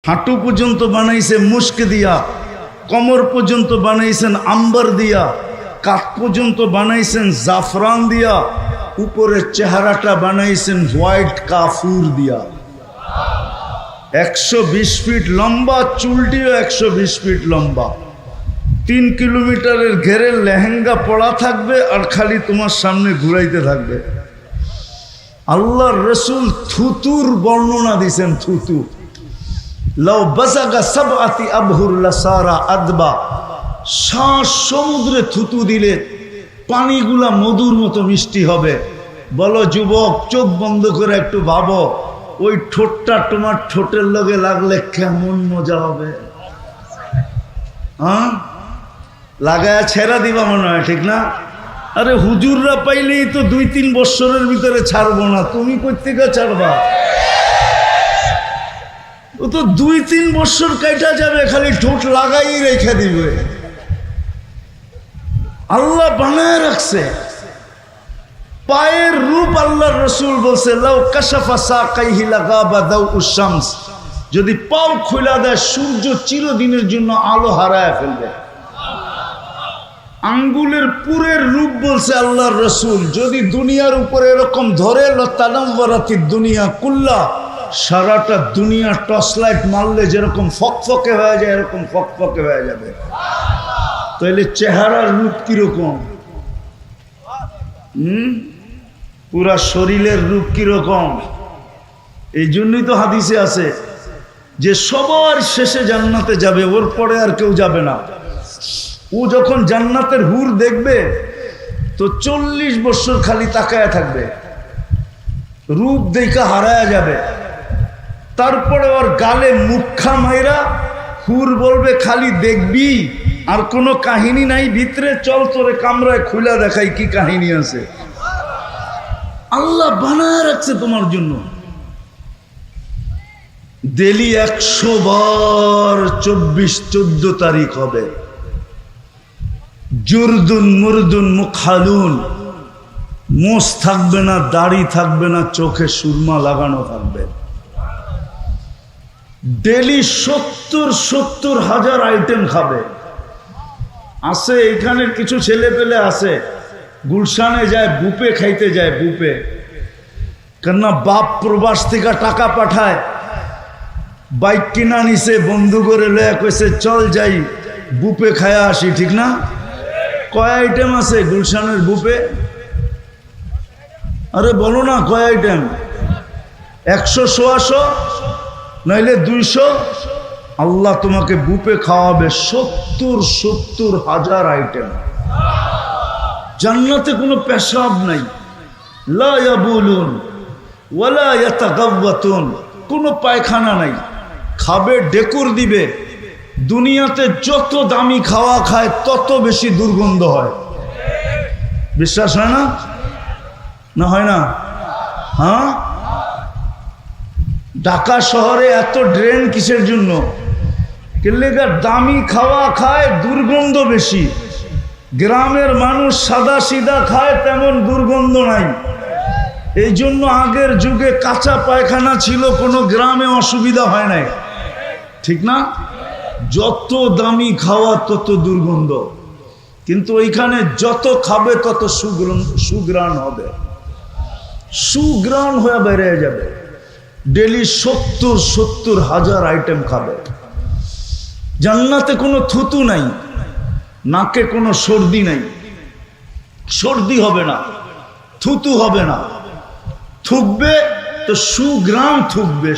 হাঁটু পর্যন্ত বানাইছে মুস্ক দিয়া, কমর পর্যন্ত বানাইছেন আম্বার দিয়া, কাঁধ পর্যন্ত বানাইছেন জাফরান দিয়া, উপরের চেহারাটা বানাইছেন হোয়াইট কাফুর দিয়া। 120 ফিট লম্বা, চুলটিও 120 ফিট লম্বা। 3 কিলোমিটারের ঘেরের লেহেঙ্গা পড়া থাকবে আর খালি তোমার সামনে ঘুরাইতে থাকবে। আল্লাহর রসুল থুতুর বর্ণনা দিছেন। থুতু লাউ বাসাগা সাবআতি আবহুর লাসারা আদবা, শ্বাস সমুদ্রে থুতু দিলে পানিগুলা মধুর মতো মিষ্টি হবে। বলো যুবক, চোখ বন্ধ করে একটু ভাবো, ওই ঠোঁটটা তোমার ঠোঁটের লগে লাগলে কেমন মজা হবে। হ্যাঁ, লাগায়া ছেড়া দিবা মনে হয়, ঠিক না? আরে হুজুররা পাইলেই তো 2-3 বছরের ভিতরে ছাড়বো না, তুমি কোত্থেকে ছাড়বা? ও তো 2-3 বছর কাইটা যাবে, খালি ঠোঁট লাগাই রেখে দিবে। আল্লাহ বানায় রাখছে পায়ের রূপ। আল্লাহর রসুল বলছে লাউ কাশাফা সাকাইহি লাগাবা দাউউশ শামস, যদি পাও খুলে দেয় সূর্য চিরদিনের জন্য আলো হারায় ফেলবে। আঙ্গুলের পুরের রূপ বলছে আল্লাহর রসুল, যদি দুনিয়ার উপরে এরকম ধরে লতানাওয়ারাতিদ দুনিয়া কুল্লা, সারাটা দুনিয়া টর্চ লাইট মারলে যেরকম ফকফকে হয়ে যায় এরকম ফকফকে হয়ে যাবে। তাহলে চেহারার রূপ কিরকম? পুরা শরীরের রূপ কিরকম? এই জন্যই তো হাদিসে আছে যে সবার শেষে জান্নাতে যাবে, ওর পরে আর কেউ যাবে না। ও যখন জান্নাতের হুর দেখবে তো 40 বছর খালি তাকায়া থাকবে, রূপ দেখা হারায়া যাবে। তারপরে ওর গালে মুখা মাইরা হুর বলবে খালি দেখবি, আর কোনো কাহিনী নাই ভিতরে, চল তোরে কামরায় খুলে দেখাই কি কাহিনী আছে। আল্লাহ বানায় রাখছে তোমার জন্য। ডেলি 100 বার 24-14 তারিখ হবে। জুরদুন মুরদুন মুখালুন, মোষ থাকবে না, দাড়ি থাকবে না, চোখে সুরমা লাগানো থাকবে। ডেলি 70 হাজার আইটেম খাবে। আছে এখানের কিছু ছেলে পেলে আছে, গুলশানে যায় বুপে খাইতে যায়, বুপে। কেননা বাপ প্রবাস থেকে টাকা পাঠায়, বাইক কিনা নিছে, বন্ধু করে লয়া কইছে চল যাই বুপে খায়া আসি, ঠিক না? কয় আইটেম আছে গুলশানের বুপে? আরে বলো না কয় আইটেম? 100-150 নইলে 200। আল্লাহ তোমাকে বুপে খাওয়াবে 70 হাজার আইটেম। জান্নাতে কোনো পেশাব নাই, লা ইয়াবুলুন ওয়ালা ইয়াতাগাওয়াতুন, কোনো পায়খানা নাই। খাবে ডেকুর দিবে। দুনিয়াতে যত দামি খাওয়া খায় তত বেশি দুর্গন্ধ হয়। বিশ্বাস হয় না? না হয় না? হ্যাঁ, ঢাকা শহরে এত ড্রেন কিসের জন্য? কেলেগা দামি খাওয়া খায়, দুর্গন্ধ বেশি। গ্রামের মানুষ সাদা সিধা খায়, তেমন দুর্গন্ধ নাই। এই জন্য আগের যুগে কাঁচা পায়খানা ছিল, কোনো গ্রামে অসুবিধা হয় নাই, ঠিক না? যত দামি খাওয়া তত দুর্গন্ধ, কিন্তু ওইখানে যত খাবে তত সুগ্রাণ হবে, সুগ্রাণ হয়ে বেড়ে যাবে। ডেলি 70 হাজার আইটেম খাবে। জান্নাতে কোনো থুতু নাই, নাকে কোনো সর্দি নাই, সর্দি হবে না, থুতু হবে না। থুকবে তো সুগ্রাণ থুকবে,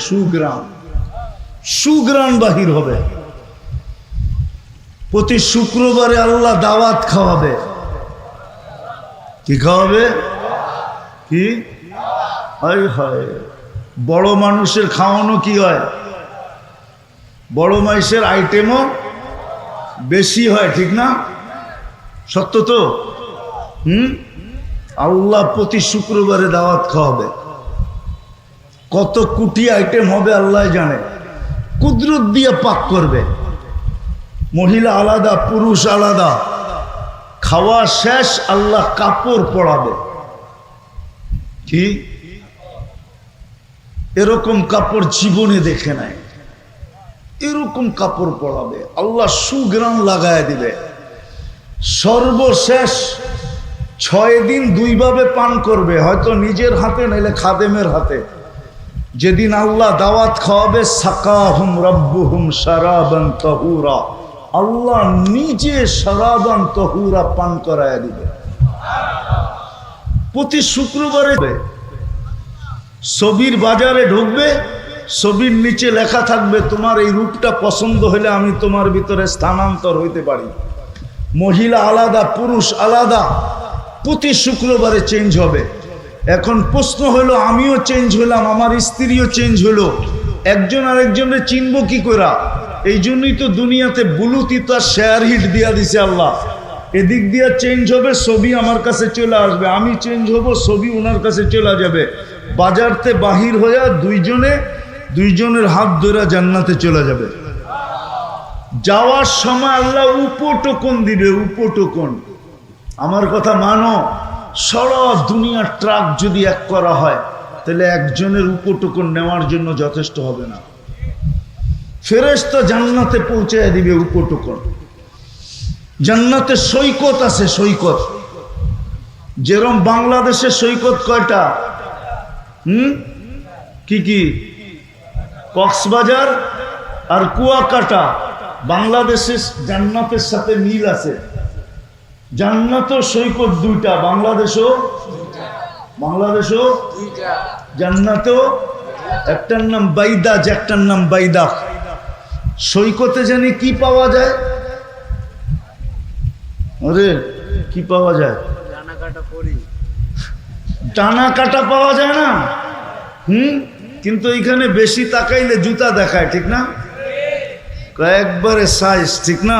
সুগ্রাণ বাহির হবে। প্রতি শুক্রবারে আল্লাহ দাওয়াত খাওয়াবে। কি খাওয়াবে? কি? হায় হায়, বড় মানুষের খাওয়ানো কি হয়? বড় মানুষের আইটেমও বেশি হয়, ঠিক না? সত্য তো? আল্লাহ প্রতি শুক্রবারে দাওয়াত খাওয়াবে। কত কোটি আইটেম হবে আল্লাহ জানে। কুদরত দিয়ে পাক করবে। মহিলা আলাদা, পুরুষ আলাদা। খাওয়া শেষ, আল্লাহ কাপড় পরাবে। কি এরকম কাপড় জীবনে দেখে নাই। এরকম কাপড় পরাবে, আল্লাহ সুগ্রাম লাগায় দিবে। সর্বশেষ 6 দিন 2 ভাবে পান করবে, হয়তো নিজের হাতে নাইলে খাদেমের হাতে। যেদিন আল্লাহ দাওয়াত খাওয়াবে, সাকাহুম রাব্বুহুম শারাবান তাহুরা, আল্লাহ নিজে শারাবান তাহুরা পান করায় দিবে। প্রতি শুক্রবারে ছবির বাজারে ঢুকবে, ছবির নিচে লেখা থাকবে তোমার এই রূপটা পছন্দ হলে আমি তোমার ভিতরে স্থানান্তর হইতে পারি। মহিলা আলাদা, পুরুষ আলাদা, প্রতি শুক্রবারে চেঞ্জ হবে। এখন প্রশ্ন হলো, আমিও চেঞ্জ হলাম, আমার স্ত্রীও চেঞ্জ হলো, একজন আরেকজনের চিনব কি করা? এই জন্যই তো দুনিয়াতে ব্লুটুথ আর শেয়ার হিট দিয়া দিছে আল্লাহ। এদিক দিয়া চেঞ্জ হবে, ছবি আমার কাছে চলে আসবে, আমি চেঞ্জ হব, ছবি ওনার কাছে চলে যাবে। বাজারতে বাহির হইয়া দুইজনের হাত ধরে জান্নাতে চলে যাবে। যাওয়ার সময় আল্লাহ উপটোকন দিবে, উপটোকন। আমার কথা মানো, সারা দুনিয়ার ট্রাক যদি এক করা হয় তাহলে একজনের উপটোকন নেওয়ার জন্য যথেষ্ট হবে না। ফেরেশতা জান্নাতে পৌঁছায় দিবে উপটোকন। জান্নাতে সৈকত আছে, সৈকত। যেরকম বাংলাদেশে সৈকত কয়টা? কি? কক্সবাজার আর কুয়াকাটা। বাংলাদেশের জান্নাতের সাথে মিল আছে। জান্নাতও সৈকত 2টা, বাংলাদেশও জান্নাতও। একটার নাম বাইদাজ, একটার নাম বাইদাখ। সৈকতে জানি কি পাওয়া যায়? আরে কি পাওয়া যায়? ডানা কাটা পাওয়া যায় না? কিন্তু এখানে বেশি তাকাইলে জুতা দেখায়, ঠিক না? একবারে সাইজ, ঠিক না?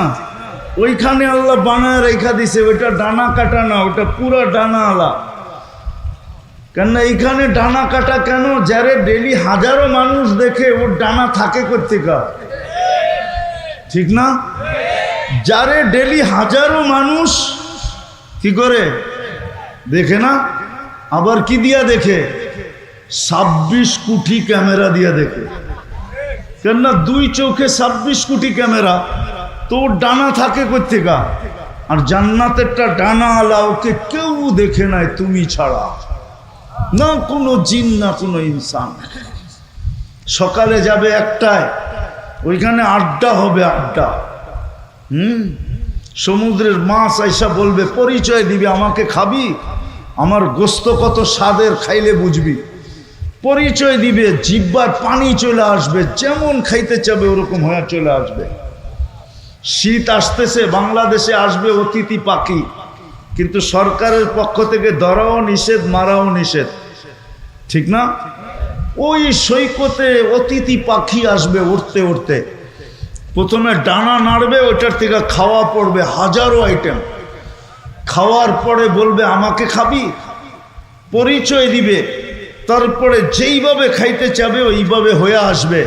ওইখানে আল্লাহ বানায় রেখা দিছে, ওইটা ডানা কাটা না, ওটা পুরা ডানা আলা। কেন এইখানে ডানা কাটা কেন? যারে ডেলি হাজারো মানুষ দেখে, ওর ডানা থাকে কোত্থেকে, ঠিক না? যারে ডেলি হাজারো মানুষ কি করে দেখে না, আবার কি দিয়া দেখে? 26 কোটি ক্যামেরা দিয়া দেখে। কেননা 2 চোখে 26 কোটি ক্যামেরা, তো ডানা থাকে কোত্থেকে? আর জান্নাতেরটা ডানা আলা, ওকে কেউ দেখে নাই তুমি ছাড়া, না কোনো জিন না কোনো ইনসান। সকালে যাবে 1টায়, ওইখানে আড্ডা হবে, আড্ডা। সমুদ্রের মাছ আইসা বলবে, পরিচয় দিবে, আমাকে খাবি, আমার গোস্ত কত স্বাদের, খাইলে বুঝবি। পরিচয় দিবে, জিহ্বার পানি চলে আসবে, যেমন খাইতে চাবে ওরকম হয়ে চলে আসবে। শীত আসতেছে, বাংলাদেশে আসবে অতিথি পাখি, কিন্তু সরকারের পক্ষ থেকে ধরাও নিষেধ, মারাও নিষেধ, ঠিক না? ওই সৈকতে অতিথি পাখি আসবে উঠতে উঠতে, প্রথমে ডানা নাড়বে, ওইটার থেকে খাওয়া পড়বে, হাজারো আইটেম। খাওয়ার পরে বলবে আমাকে খাবি, পরিচয় দিবে, তারপরে যেইভাবে খাইতে চাবে ওইভাবে হয়ে আসবে,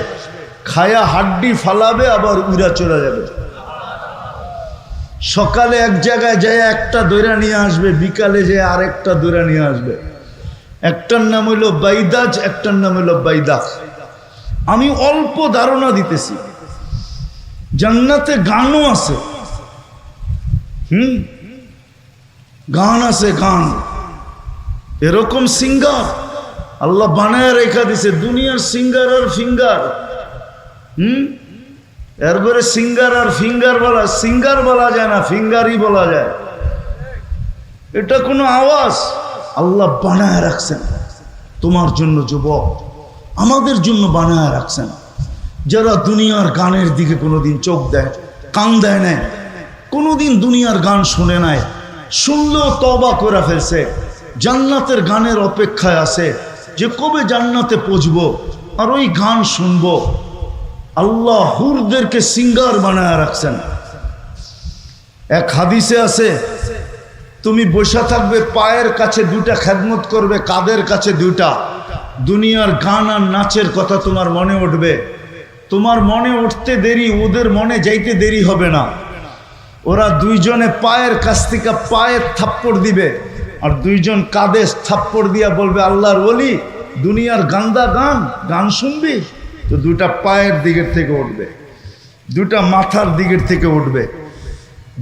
খায়া হাড্ডি ফালাবে, আবার উড়া চলে যাবে। সকালে এক জায়গায় যায় একটা দৈরা নিয়ে আসবে, বিকালে যায় আরেকটা দৈরা নিয়ে আসবে। একটার নাম হইল বাইদাজ, একটার নাম হইল বাইদাখ। আমি অল্প ধারণা দিতেছি। জান্নাতে গানও আছে, গান আছে, গান। এরকম সিঙ্গার আল্লাহ বানায় রেখা দিছে, দুনিয়ার সিঙ্গার আর ফিঙ্গার। এরপরে সিঙ্গার আর ফিঙ্গার বলা, সিঙ্গার বলা যায় না, ফিঙ্গারই বলা যায়। এটা কোনো আওয়াজ আল্লাহ বানায় রাখছেন তোমার জন্য, যুবক, আমাদের জন্য বানায় রাখছেন। যারা দুনিয়ার গানের দিকে কোনোদিন চোখ দেয়, কান দেয় না, কোনোদিন দুনিয়ার গান শুনে নাই, শুনলেও তওবা করে ফেলছে, জান্নাতের গানের অপেক্ষায় আছে যে কবে জান্নাতে পৌঁছবো আর ওই গান শুনবো। আল্লাহ হুরদেরকে সিঙ্গার বানায় রাখছেন। এক হাদিসে আছে, তুমি বসে থাকবে, পায়ের কাছে 2টা খেদমত করবে, কাদের কাছে 2টা। দুনিয়ার গান আর নাচের কথা তোমার মনে উঠবে, তোমার মনে উঠতে দেরি, ওদের মনে যাইতে দেরি হবে না। ওরা 2জনে পায়ের কাছ থেকে পায়ের থাপ্পড় দিবে, আর 2জন কাঁধে থাপ্পড় দিয়া বলবে, আল্লাহর ওলি, দুনিয়ার গান্দা গান শুনবি? তো 2টা পায়ের দিকের থেকে উঠবে। দুটা মাথার দিকের থেকে উঠবে,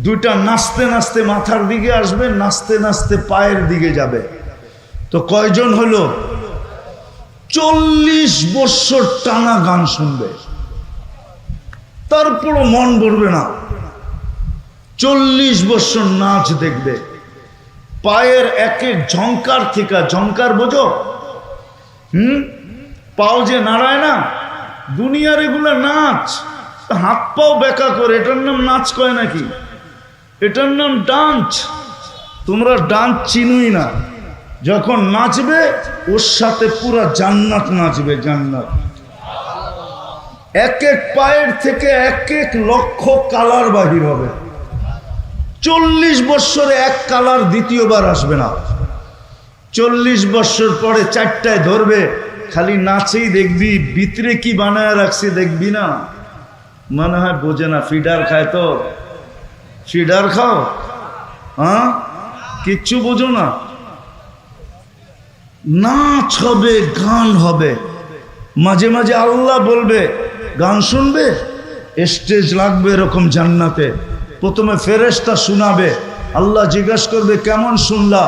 দুটা নাচতে নাচতে মাথার দিকে আসবে, নাচতে নাচতে পায়ের দিকে যাবে। তো কয়জন হলো? 40 বছর টানা গান শুনবে, তারপরও মন ভরবে না। 40 বছর নাচ দেখবে, পায়ের এক এক ঝংকার থেকে, ঝংকার বোঝো? পাও যে নাড়ায় না, দুনিয়ার এগুলা নাচ। হাত পাও বেকা করে, এটার নাম নাচ কয় নাকি? এটার নাম ডান্স। তোমরা ডান্স চিনুই না। যখন নাচবে ওর সাথে পুরা জান্নাত নাচবে, জান্নাত। এক এক পায়ের থেকে এক এক লক্ষ কালার বাহির হবে। 40 বছরে এক কালার দ্বিতীয়বার আসবে না। 40 বছর পরে 4টায় ধরবে, খালি নাচেই দেখবি, ভিতরে কি বানায় রাখছে দেখবি না। মনে হয় বোঝে না, ফিডার খায় তো। ফিডার খাও? হ্যাঁ, কিচ্ছু বোঝো না। নাচ হবে, গান হবে। মাঝে মাঝে আল্লাহ বলবে, গান শুনবে? স্টেজ লাগবে এরকম জান্নাতে। প্রথমে ফেরেশতা শোনাবে, আল্লাহ জিজ্ঞাসা করবে কেমন শুনলা?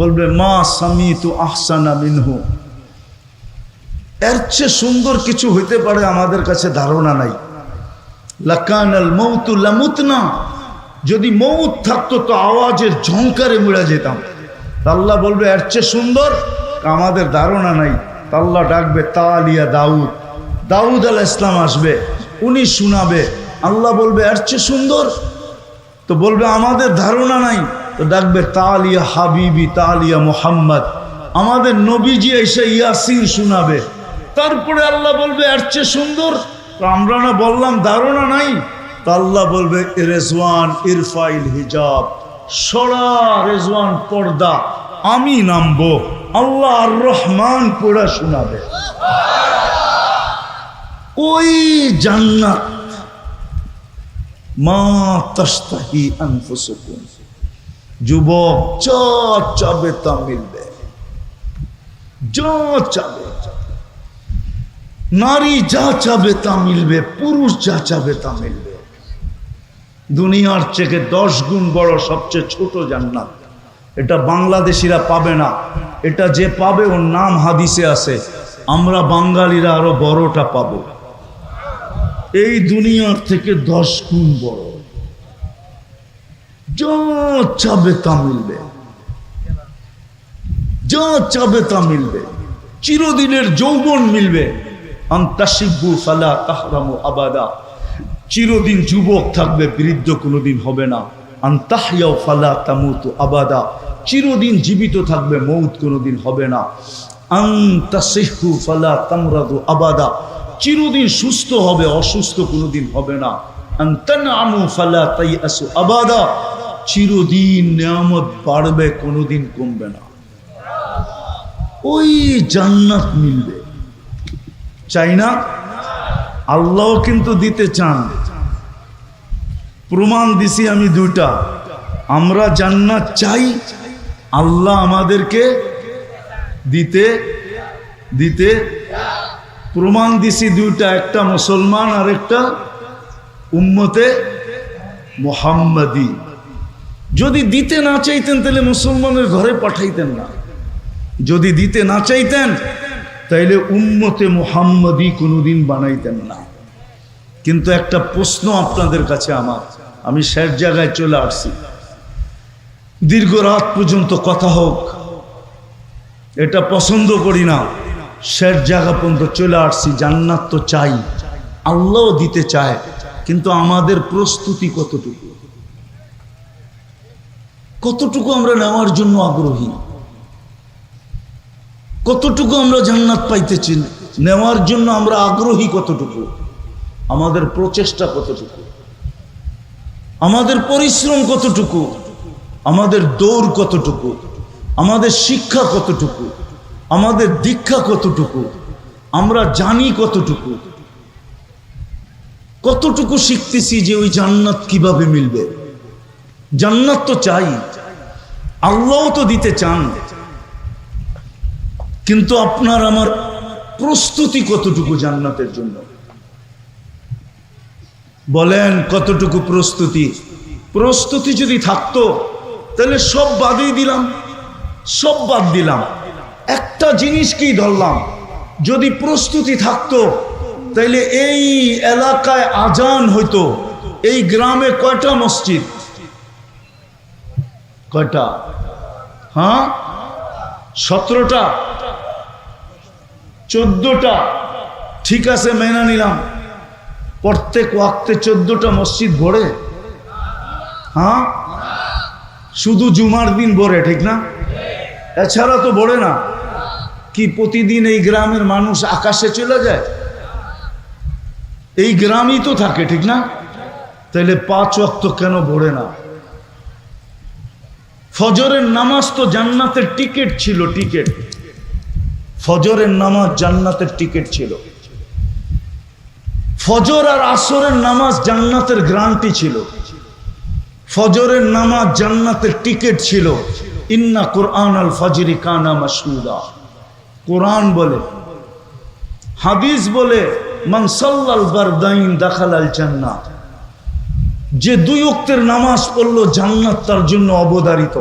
বলবে মা সামিতু আহসানা মিনহু। এর চেয়ে সুন্দর কিছু হইতে পারে আমাদের কাছে ধারণা নাই। লাকানাল মৌতু লামুতনা, যদি মৌত থাকতো তো আওয়াজের ঝংকারে মুড়া যেতাম। আল্লাহ বলবে এর চেয়ে সুন্দর, আমাদের ধারণা নাই। আল্লাহ ডাকবে তালিয়া দাউদ, দাউদ আলাইহিস সালাম আসবে, উনি শোনাবে। আল্লাহ বলবে এর চেয়ে সুন্দর, তো বলবে আমাদের ধারণা নাই। তো ডাকবে তালিয়া হাবিবি, তালিয়া মুহাম্মদ, আমাদের নবীজি এসে ইয়াসিন শোনাবে। তারপরে আল্লাহ বলবে এর চেয়ে সুন্দর, তো আমরা না বললাম ধারণা নাই। তো আল্লাহ বলবে রেজওয়ান ইরফাইল হিজাব, সরা রেজওয়ান পর্দা, আমি নামবো। আল্লাহ আর রহমান পড়া শোনাবে। ওই জান্নাত মা তাস্তাহি আনফুসুকুম, যুবক যা চাবে তা মিলবে, যা চাবে। নারী যা চাবে তা মিলবে, পুরুষ যা চাবে তা মিলবে। দুনিয়ার থেকে 10 গুণ বড় সবচেয়ে ছোট জান্নাত। এটা বাংলাদেশিরা পাবে না, এটা যে পাবে ওর নাম হাদিসে আছে। আমরা বাঙালিরা আরো বড়টা পাবো। এই দুনিয়ার থেকে 10 গুণ বড়, যা চাবে তা মিলবে, যা চাবে তা মিলবে। চিরদিনের যৌবন মিলবে। আনতাশিবু ফালা তাহরামু আবাদা, চিরদিন যুবক থাকবে, বৃদ্ধ কোনোদিন হবে না। আনতাহইয়াউ ফালা তামুতু আবাদা, চিরদিন জীবিত থাকবে, মৌত কোনোদিন হবে না। আনতাসিহু ফালা তামরাদু আবাদা, চিরদিন সুস্থ হবে, অসুস্থ কোনোদিন হবে না। আনতানআমু ফালা তাইয়াসু আবাদা, চিরদিন নিয়ামত বাড়বে, কোনোদিন কমবে না। ওই জান্নাত মিলবে। চাই না? আল্লাহ কিন্তু দিতে চান। প্রমাণ দিছি আমি 2টা। আমরা জান্নাত চাই, আল্লাহ আমাদেরকে দিতে দিতে প্রমাণ দিছি 2টা, একটা মুসলমান আর একটা উম্মতে মুহাম্মাদি। যদি দিতে না চাইতেন তাহলে মুসলমানের ঘরে পাঠাইতেন না। যদি দিতে না চাইতেন তাইলে উম্মতে মুহাম্মাদি কোনোদিন বানাইতেন না। কিন্তু একটা প্রশ্ন আপনাদের কাছে আমার, আমি শেষ জায়গায় চলে আসছি। দীর্ঘ রাত পর্যন্ত কথা হোক, এটা পছন্দ করি না। শেষ জায়গা পর্যন্ত চলে আসছি। জান্নাত তো চাই, আল্লাহও দিতে চায়, কিন্তু আমাদের প্রস্তুতি কতটুকু? কতটুকু আমরা নেওয়ার জন্য আগ্রহী? কতটুকু আমরা জান্নাত পাইতেছি, নেওয়ার জন্য আমরা আগ্রহী কতটুকু? আমাদের প্রচেষ্টা কতটুকু? আমাদের পরিশ্রম কতটুকু? আমাদের দৌড় কতটুকু? আমাদের শিক্ষা কতটুকু? আমাদের দীক্ষা কতটুকু? আমরা জানি কতটুকু? কতটুকু শিখতেছি যে ওই জান্নাত কিভাবে মিলবে? জান্নাত তো চাই, আল্লাহও তো দিতে চান, কিন্তু আপনার আমার প্রস্তুতি কতটুকু জান্নাতের জন্য? বলেন কতটুকু প্রস্তুতি? প্রস্তুতি যদি থাকতো তাহলে সব বাদই দিলাম, সব বাদ দিলাম, একটা জিনিসকেই ধরলাম। যদি প্রস্তুতি থাকতো তাইলে এই এলাকায় আজান হইতো। এই গ্রামে কয়টা মসজিদ? কয়টা? হ্যাঁ, 17টা, 14টা, ঠিক আছে মেনে নিলাম। প্রত্যেক ওয়াক্তে 14টা মসজিদ ভরে? হ্যাঁ, শুধু জুমার দিন ভরে, ঠিক না? এছাড়া তো ভরে না। কি প্রতিদিন এই গ্রামের মানুষ আকাশে চলে যায়? এই গ্রামই তো থাকে, ঠিক না? তাহলে 5 ওয়াক্ত কেন ভরে না? ফজরের নামাজ তো জান্নাতের টিকিট ছিল, টিকিট। ফজরের নামাজ জান্নাতের টিকিট ছিল। ফজর আর আসরের নামাজ জান্নাতের গ্যারান্টি ছিল। ফজরের নামাজ জান্নাতের টিকিট ছিল। ইন্না কুরআন আল ফজরি কানা মাশহুদা। কোরআন বলে, হাদিস বলে, মান সাল্লাল বারদাইন দাখালাল জান্নাহ। যে 2 ওয়াক্তের নামাজ পড়লো জান্নাত তার জন্য অবধারিত।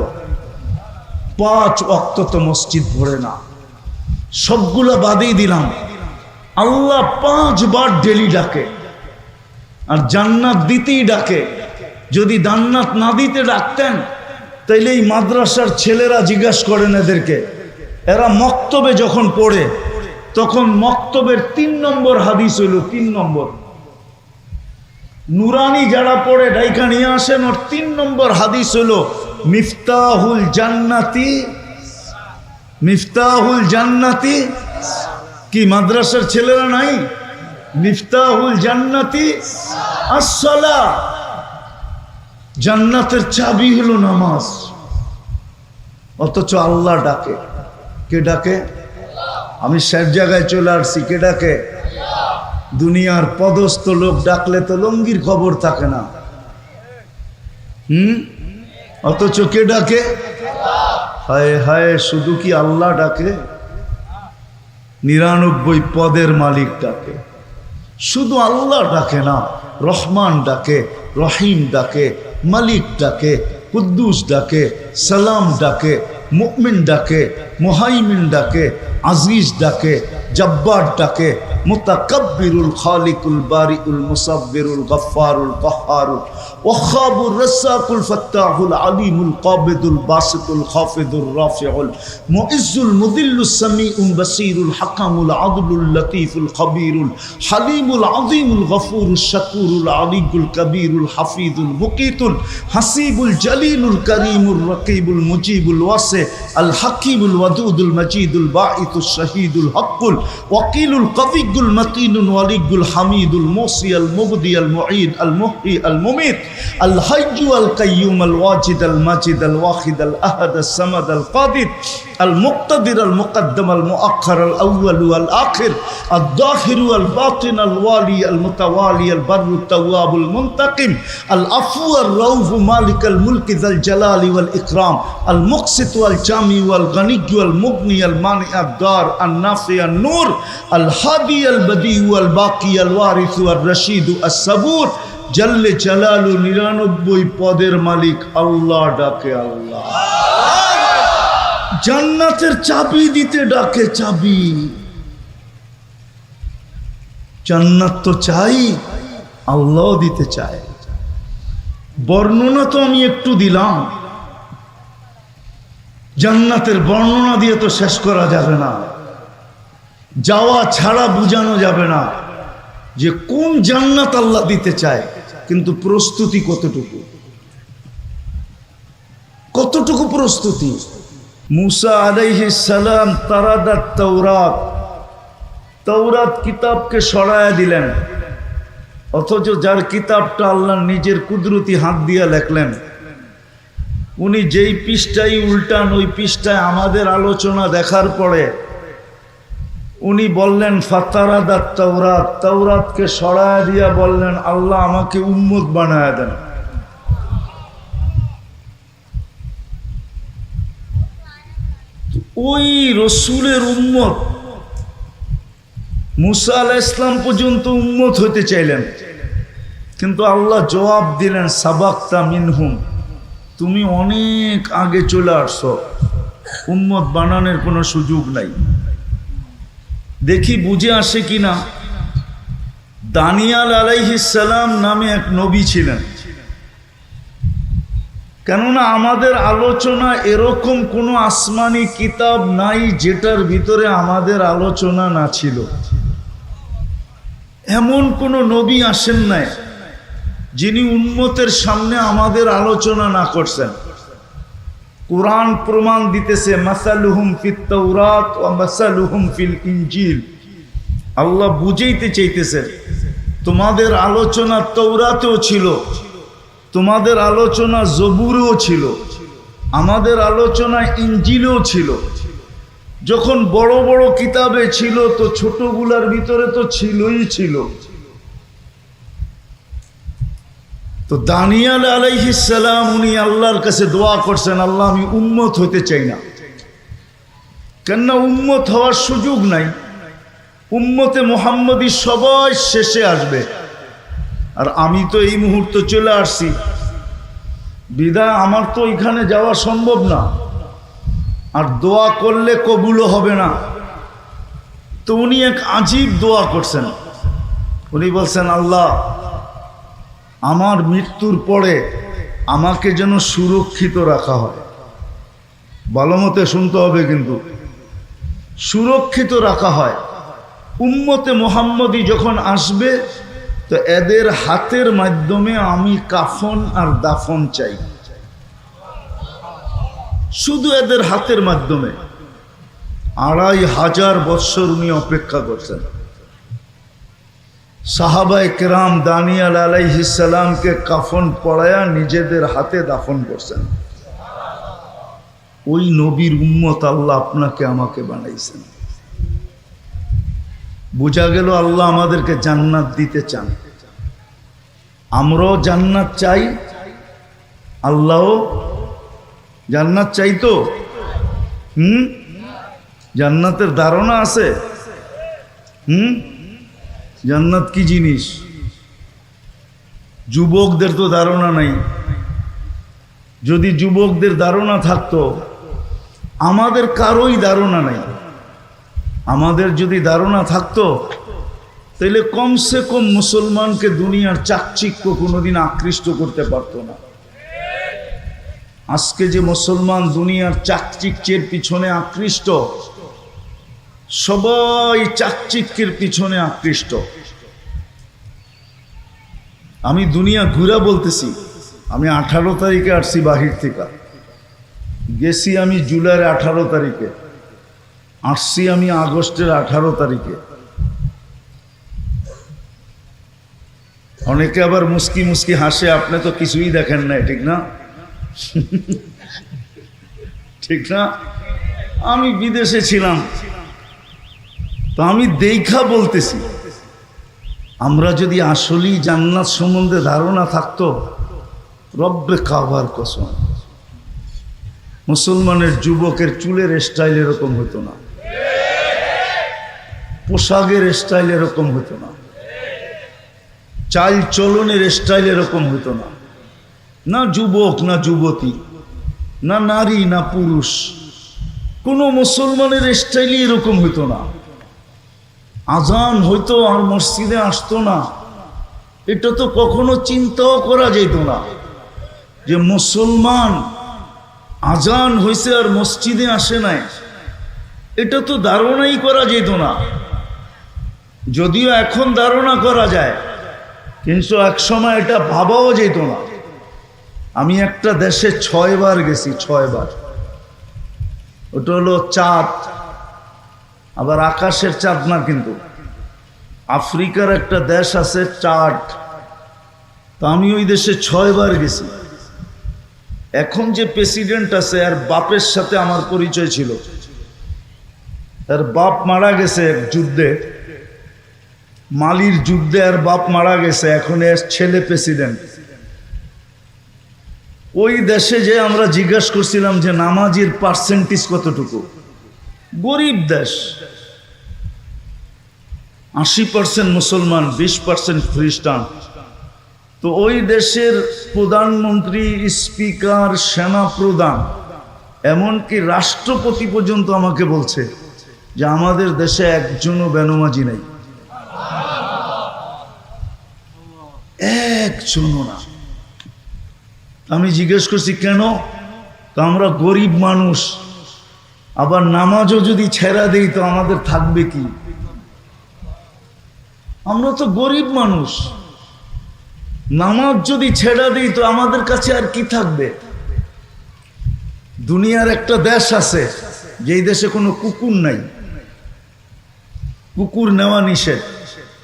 5 ওয়াক্ত তো মসজিদ ভরে না। সবগুলা বাদেই দিলাম। আল্লাহ 5 বার ডেলি ডাকে, আর জান্নাত দিতেই ডাকে। যদি জান্নাত না দিতে ডাকতেন তাইলে এই মাদ্রাসার ছেলেরা জিজ্ঞাসা করেন এদেরকে, এরা মক্তবে যখন পড়ে তখন মক্তবের 3 নম্বর হাদিস হইল, 3 নম্বর। নুরানি যারা পড়ে ডাইকা নিয়ে আসেন, ওর 3 নম্বর হাদিস হইল মিফতাহুল জান্নাতি, মিফতাহুল জান্নাতি। কি মাদ্রাসার ছেলেরা নাই? মিফতাহুল জান্নাতি আসসালাহ। জান্নাতের চাবি হলো নামাজ। অথচ আল্লাহ ডাকে। কে ডাকে? আমি সব জায়গায় চলে আসছি, কে ডাকে? দুনিয়ার পদস্থ লোক ডাকলে তো লঙ্গির খবর থাকে না। অথচ কে ডাকে? হায় হায়, শুধু কি আল্লাহ ডাকে? 99 পদের মালিক ডাকে। শুধু আল্লাহ ডাকে না, রহমান ডাকে, রহিম ডাকে, মালিক ডাকে, কুদ্দুস ডাকে, সালাম ডাকে, মুমিন ডাকে, মুহাইমিন ডাকে, আজিজ ডাকে, জব্বার ডাকে, মুতাকাব্বিরুল খালিকুল বারিউল মুসাব্বিরুল গফফারুল কাহ্হারুল ওয়াহাবুর রাসাকুল ফাত্তাহুল আলিমুল কাবিদুল বাসিতুল খাফিদুর রাফিউল মুইজ্জুল মুদিল্লুস সামিউল বাসিরুল হাকামুল আদলুল লতীফুল খবীরুল হালিমুল আযীমুল গফুরুশ শাকুরুল আলিয়ুল কবীরুল হাফিজুল মুকিতুল হাসিবুল জলিলুল করিমুর রকিবুল মুজিবুল ওয়াসি আল হাকিমুল ওয়াদুদুল মজিদুল বাঈতুশ শাহীদুল হকুল ওয়াকিলুল কবিয়ুল মতিনুল ওয়ালিয়ুল হামিদুল মুসি আল মুবদি আল মুঈদ আল মুহয়ি আল মুমিত আল হাইয়্যু আল কাইয়্যুম আল ওয়াজিদ আল মাজিদ আল ওয়াহিদ আল আহাদ আল সামাদ আল কাদির আল মুক্তাদির আল মুকদ্দম আল মুআখ্খার আল আউয়াল আল আখির আল যাহির আল বাতিন আল ওয়ালি আল মুতাওয়ালি আল বাররু তাওয়াব আল মুনতাকিম আল আফু আর রাউফ মালিক আল মুলক যাল জালালি ওয়াল ইকরাম আল মুকসিত ওয়াল জামি ওয়াল গনি ওয়াল মুগনি আল মানি আদ দার আন নাফি আন নূর আল হাদি আল বদি ওয়াল বাকি আল ওয়ারিস ওয়াল রশিদ আস সাবুর জল্লে জালালু। 99 পদের মালিক আল্লাহ ডাকে। আল্লাহ জান্নাতের চাবি দিতে ডাকে। চাবি জান্নাত তো চাই, আল্লাহ দিতে চায়। বর্ণনা তো আমি একটু দিলাম, জান্নাতের বর্ণনা দিয়ে তো শেষ করা যাবে না। যাওয়া ছাড়া বোঝানো যাবে না যে কোন জান্নাত আল্লাহ দিতে চায়, কিন্তু প্রস্তুতি কতটুকু, কতটুকু প্রস্তুতি। মুসা আলাইহিস সালাম তারাদাত তাওরাত, তাওরাত কিতাবকে সরায়া দিলেন, অথচ যার কিতাবটা আল্লাহ নিজের কুদরতি হাত দিয়ে লেখলেন, উনি যেই পৃষ্ঠায় উল্টান ওই পৃষ্ঠায় আমাদের আলোচনা দেখার পরে উনি বললেন ফাতারাদাত তাওরাত, তাওরাতকে সরায়া দিয়া বললেন আল্লাহ আমাকে উম্মত বানায়া দেন। ওই রসুলের উম্মত মুসা আলাইহিস সালাম পর্যন্ত উম্মত হতে চাইলেন, কিন্তু আল্লাহ জবাব দিলেন, সাবাক্তা মিনহুম, তুমি অনেক আগে চলে আসছো, উম্মত বানানোর কোনো সুযোগ নাই। দেখি বুঝে আসে কিনা। দানিয়াল আলাইহিস সালাম নামে এক নবী ছিলেন। কেননা আমাদের আলোচনা এরকম কোনো আসমানি কিতাব নাই যেটার ভিতরে আমাদের আলোচনা না ছিল। এমন কোনো নবী আসেন নাই যিনি উম্মতের সামনে আমাদের আলোচনা না করছেন। কুরআন প্রমাণ দিতেছে, মাসালুহুম ফিত তাওরাত ওয়া মাসালুহুম ফিল ইনজিল। আল্লাহ বুঝাইতে চাইতেছে, তোমাদের আলোচনা তৌরাতেও ছিল, তোমাদের আলোচনা জবুরেও ছিল, আমাদের আলোচনা ইনজিলেও ছিল। যখন বড় বড় কিতাবে ছিল তো ছোটগুলার ভিতরে তো ছিলই ছিল। তো দানিয়াল আলাইহিস সালাম উনি আল্লাহর কাছে দোয়া করছেন, আল্লাহ আমি উম্মত হইতে চাই না, কেননা উম্মত হওয়ার সুযোগ নাই। উম্মতে মুহাম্মদী সবাই শেষে আসবে, আর আমি তো এই মুহূর্তে চলে আসছি, বিদায় আমার তো এখানে যাওয়া সম্ভব না, আর দোয়া করলে কবুলও হবে না। তো উনি এক আজীব দোয়া করছেন। উনি বলছেন, আল্লাহ আমার মৃত্যুর পরে আমাকে যেন সুরক্ষিত রাখা হয়। ভালো মতে শুনতে হবে কিন্তু, সুরক্ষিত রাখা হয়। উম্মতে মুহাম্মদী যখন আসবে তো এদের হাতের মাধ্যমে আমি কাফন আর দাফন চাই, শুধু এদের হাতের মাধ্যমে। 2500 বৎসর উনি অপেক্ষা করছেন। সাহাবায়ে কেরাম দানিয়াল আলাইহিস সালামকে কাফন পরায়া নিজেদের হাতে দাফন করছেন। ওই নবীর উম্মত আল্লাহ আপনাকে আমাকে বানাইছেন। বোঝা গেল আল্লাহ আমাদেরকে জান্নাত দিতে চান। আমরাও জান্নাত চাই, আল্লাহও জান্নাত চাই। তো জান্নাতের ধারণা আছে? জান্নাত কি জিনিস? যুবকদের তো ধারণা নাই। যদি যুবকদের ধারণা থাকতো, আমাদের কারোই ধারণা নাই। আমাদের যদি ধারণা থাকতো তাহলে কমসে কম মুসলমানকে দুনিয়ার চাকচিক্য কোনোদিন আকৃষ্ট করতে পারতো না। আজকে যে মুসলমান দুনিয়ার চাকচিক্যের পিছনে আকৃষ্ট, সবাই চাকচিক্যের পিছনে আকৃষ্ট। আমি দুনিয়া ঘুরা বলতেছি। আমি 18 তারিখে আসছি বাহির থেকে, গেছি আমি জুলাইয়ের 18 তারিখে, আসছি আমি আগস্টের 18 তারিখে। অনেকে আবার মুস্কি মুস্কি হাসে, আপনি তো কিছুই দেখেন না, ঠিক না? ঠিক না? আমি বিদেশে ছিলাম, তো আমি দেখা বলতেছি, আমরা যদি আসলেই জান্নাত সম্বন্ধে ধারণা থাকতো, রব্বে কাবার কসম, মুসলমানের যুবকের চুলের স্টাইল এরকম হতো না, পোশাকের স্টাইল এরকম হতো না, চাল চলনের স্টাইল এরকম হতো না। না যুবক না যুবতী, না নারী না পুরুষ, কোনো মুসলমানের স্টাইলই এরকম হতো না। আজান হইতো আর মসজিদে আসতো না, এটা তো কখনো চিন্তাও করা যেত না যে মুসলমান আজান হয়েছে আর মসজিদে আসে নাই। এটা তো ধারণাই করা যেত না। যদিও এখন ধারণা করা যায়, কিন্তু এক সময় এটা ভাবাও যেত না। আমি একটা দেশে 6 বার গেছি, 6 বার। ওটা হলো চাঁদ, আবার আকাশের চাঁদ না, কিন্তু আফ্রিকার একটা দেশ আছে চাঁদ। তো আমি ওই দেশে 6 বার গেছি। এখন যে প্রেসিডেন্ট আছে আর বাপের সাথে আমার পরিচয় ছিল। তার বাপ মারা গেছে এক যুদ্ধে, মালির যুদ্ধে, আর বাপ মারা গেছে, এখন এর ছেলে প্রেসিডেন্ট। ওই দেশে যে আমরা জিজ্ঞাসা করছিলাম যে নামাজির পার্সেন্টেজ কতটুকু। গরিব দেশ, 80% মুসলমান, 20% খ্রিস্টান। তো ওই দেশের প্রধানমন্ত্রী, স্পিকার, সেনা প্রধান, এমনকি রাষ্ট্রপতি পর্যন্ত আমাকে বলছে যে আমাদের দেশে একজনও বেনমাজি নেই, একজনও না। আমি জিজ্ঞেস করছি কেন? তো আমরা গরিব মানুষ, আবার নামাজও যদি ছেড়া দেই তো আমাদের থাকবে কি? আমরা তো গরিব মানুষ, নামাজ যদি ছেড়া দিই তো আমাদের কাছে আর কি থাকবে? দুনিয়ার একটা দেশ আছে যেই দেশে কোনো কুকুর নাই, কুকুর নেওয়া নিষেধ,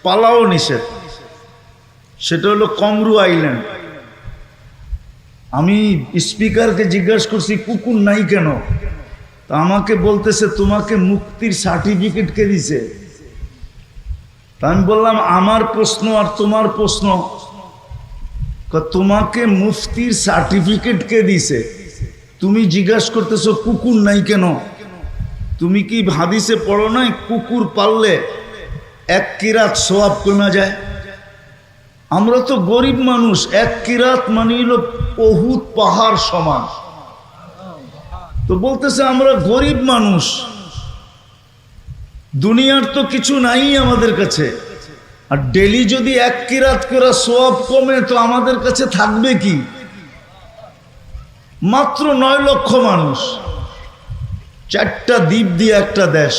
পালাও নিষেধ, সেটা হলো কমরু আইল্যান্ড। আমি স্পিকারকে জিজ্ঞাসা করছি কুকুর নাই কেন? তা আমাকে বলতেছে তোমাকে মুক্তির সার্টিফিকেট কে দিছে? তা আমি বললাম আমার প্রশ্ন আর তোমার প্রশ্ন, তোমাকে মুফতির সার্টিফিকেট কে দিছে? তুমি জিজ্ঞাসা করতেছো কুকুর নাই কেন? তুমি কি হাদিসে পড়ো নাই কুকুর পাললে 1 কিরাত সওয়াব কমে যায়? আমরা তো গরিব মানুষ, 1 কিরাত মানে হলো উহুদ পাহাড় সমান। তো বলতেছে আমরা গরিব মানুষ, দুনিয়ার তো কিছু নাই আমাদের কাছে, আর ডেলি যদি 1 কিরাত করে সওয়াব কমে তো আমাদের কাছে থাকবে কি? মাত্র 9 লক্ষ মানুষ, 4টা দ্বীপ দিয়ে একটা দেশ।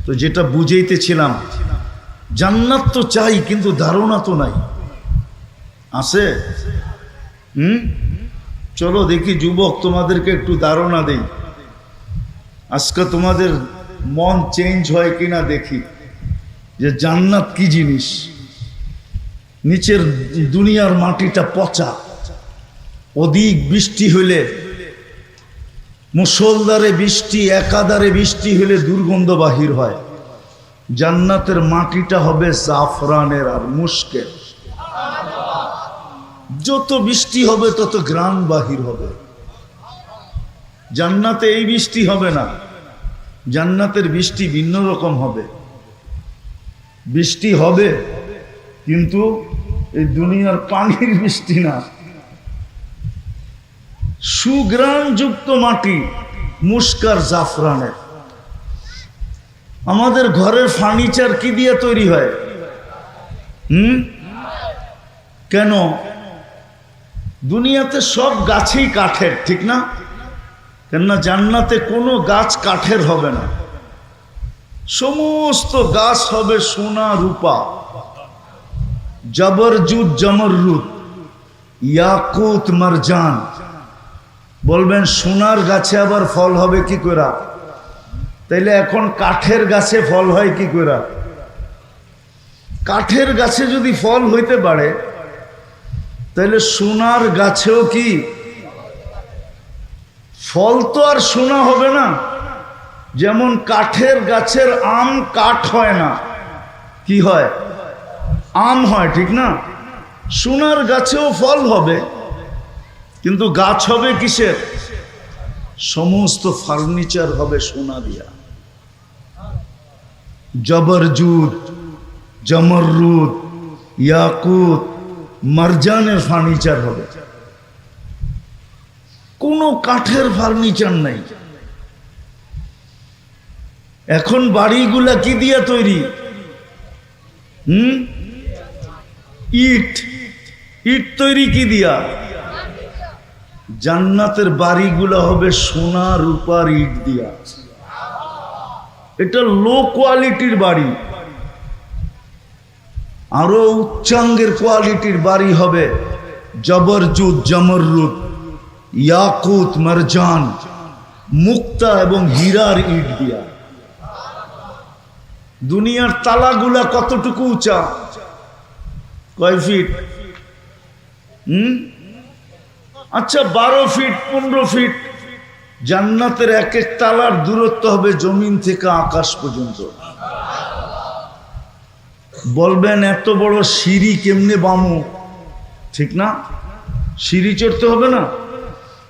তো যেটা বুঝাইতেছিলাম, জান্নাত তো চাই কিন্তু ধারণা তো নাই, আছে? চলো দেখি যুবক, তোমাদেরকে একটু ধারণা দেই, আজকে তোমাদের মন চেঞ্জ হয় কিনা দেখি যে জান্নাত কি জিনিস। নিচের দুনিয়ার মাটিটা পচা, অধিক বৃষ্টি হইলে, মুষলধারে বৃষ্টি, একাধারে বৃষ্টি হইলে দুর্গন্ধ বাহির হয়। জান্নাতের মাটিটা হবে জাফরানের আর মুশকের, যত বৃষ্টি হবে তত ঘ্রাণ বাহির হবে। জান্নাতে এই বৃষ্টি হবে না, জান্নাতের বৃষ্টি ভিন্ন রকম হবে। বৃষ্টি হবে কিন্তু এই দুনিয়ার পানির বৃষ্টি না, সুঘ্রাণযুক্ত মাটি, মুস্কার জাফরানের। আমাদের ঘরের ফার্নিচার কি দিয়ে তৈরি হয়? কেন? দুনিয়াতে সব গাছই কাঠের, ঠিক না? কেননা জান্নাতে কোনো গাছ কাঠের হবে না, সমস্ত গাছ হবে সোনা রূপা, জবরজুদ জমররুদ, ইয়াকুত মারজান। বলবেন সোনার গাছে আবার ফল হবে কি করে? তাইলে এখন কাঠের গাছে ফল হয় কি করে? কাঠের গাছে যদি ফল হইতে পারে তাহলে সোনার গাছেও কি ফল? তো আর সোনা হবে না। যেমন কাঠের গাছের আম কাঠ হয় না, কি হয়? আম হয়, ঠিক না? সোনার গাছেও ফল হবে, কিন্তু গাছ হবে কিসের? সমস্ত ফার্নিচার হবে সোনা দিয়া। জবরজুদ, জমররুদ, ইয়াকুত, মারজানের ফার্নিচার হবে, কোনো কাঠের ফার্নিচার নাই। এখন বাড়িগুলা কি দিয়া তৈরি? ইট, ইট তৈরি কি দিয়া? জান্নাতের বাড়িগুলা হবে সোনা রূপার ইট দিয়া। এটা লো কোয়ালিটির বাড়ি, আরো উচ্চাঙ্গের কোয়ালিটির বাড়ি হবে জবরজুদ, জমররুদ, ইয়াকুত, মারজান, মুক্তা এবং হীরার ইট দিয়া। দুনিয়ার তালাগুলা কতটুকু উঁচা? কয় ফিট? আচ্ছা 12 ফিট, 15 ফিট। জান্নাতের এক এক তালার দূরত্ব হবে জমিন থেকে আকাশ পর্যন্ত। বলবেন এত বড় সিঁড়ি কেমনে বামু? ঠিক না, সিঁড়ি চড়তে হবে না?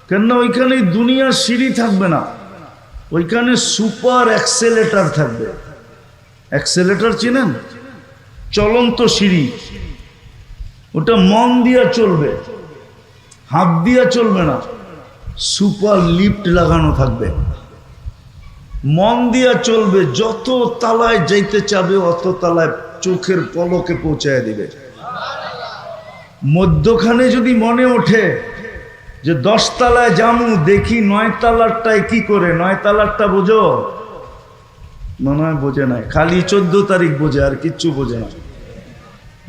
কেননা ওইখানে দুনিয়ার সিঁড়ি থাকবে না, ওইখানে সুপার অ্যাক্সেলেটার থাকবে। অ্যাক্সেলেটার চিনেন? চলন্ত সিঁড়ি। ওটা মন দিয়া চলবে, হাত দিয়া চলবে না, সুপার লিফট লাগানো থাকবে। মন দিয়া চলবে, যত তালায় যাইতে চাবে অত তালায় চোখের পলকে পৌঁছায় দিবে। মধ্যখানে যদি মনে ওঠে যে 10 তালায় জামু, দেখি 9 তালারটায় কি করে, 9 তালারটা বোঝো, মনে হয় বোঝে নাই, খালি 14 তারিখ বোঝে, আর কিচ্ছু বোঝে না।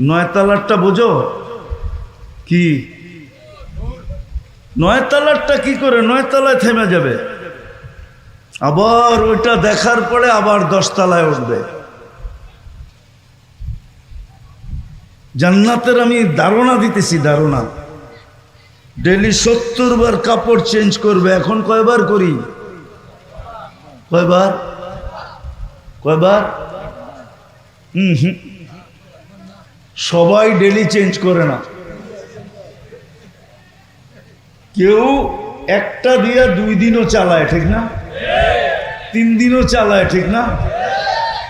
9 তালারটা বোঝো কি, 9 তালারটা কি করে 9 তালায় থেমে যাবে, আবার ওইটা দেখার পরে আবার 10 তালায় উঠবে। জান্নাতের আমি ধারণা দিতেছি, ধারণা। ডেলি 70 বার কাপড় চেঞ্জ করবে। এখন কয়বার করি, কয়বার, কয়বার? সবাই ডেলি চেঞ্জ করে না, কেউ একটা দিয়া 2 দিনও চালায়, ঠিক না? 3 দিনও চালায়, ঠিক না?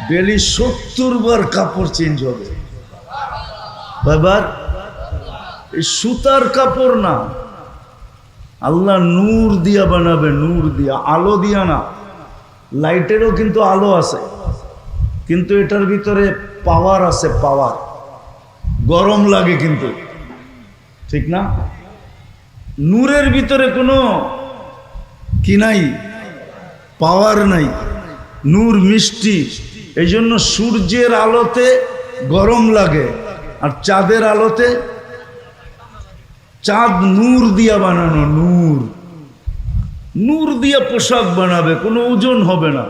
ডেলি 70 বার কাপড় চেঞ্জ হবে। কয়বার? এই সুতার কাপড় না, আল্লাহ নূর দিয়া বানাবে, নূর দিয়া, আলো দিয়া না। লাইটেরও কিন্তু আলো আছে, কিন্তু এটার ভিতরে পাওয়ার আছে, পাওয়ার। গরম লাগে কিন্তু, ঠিক না? নূরের ভিতরে কোনো কি নাই, পাওয়ার নাই। নূর মিষ্টি, এই জন্য সূর্যের আলোতে গরম লাগে, আর চাঁদের আলোতে, চাঁদ নূর দিয়া বানানো, নূর, নূর দিয়া পোশাক বানাবে, কোনো ওজন হবে না।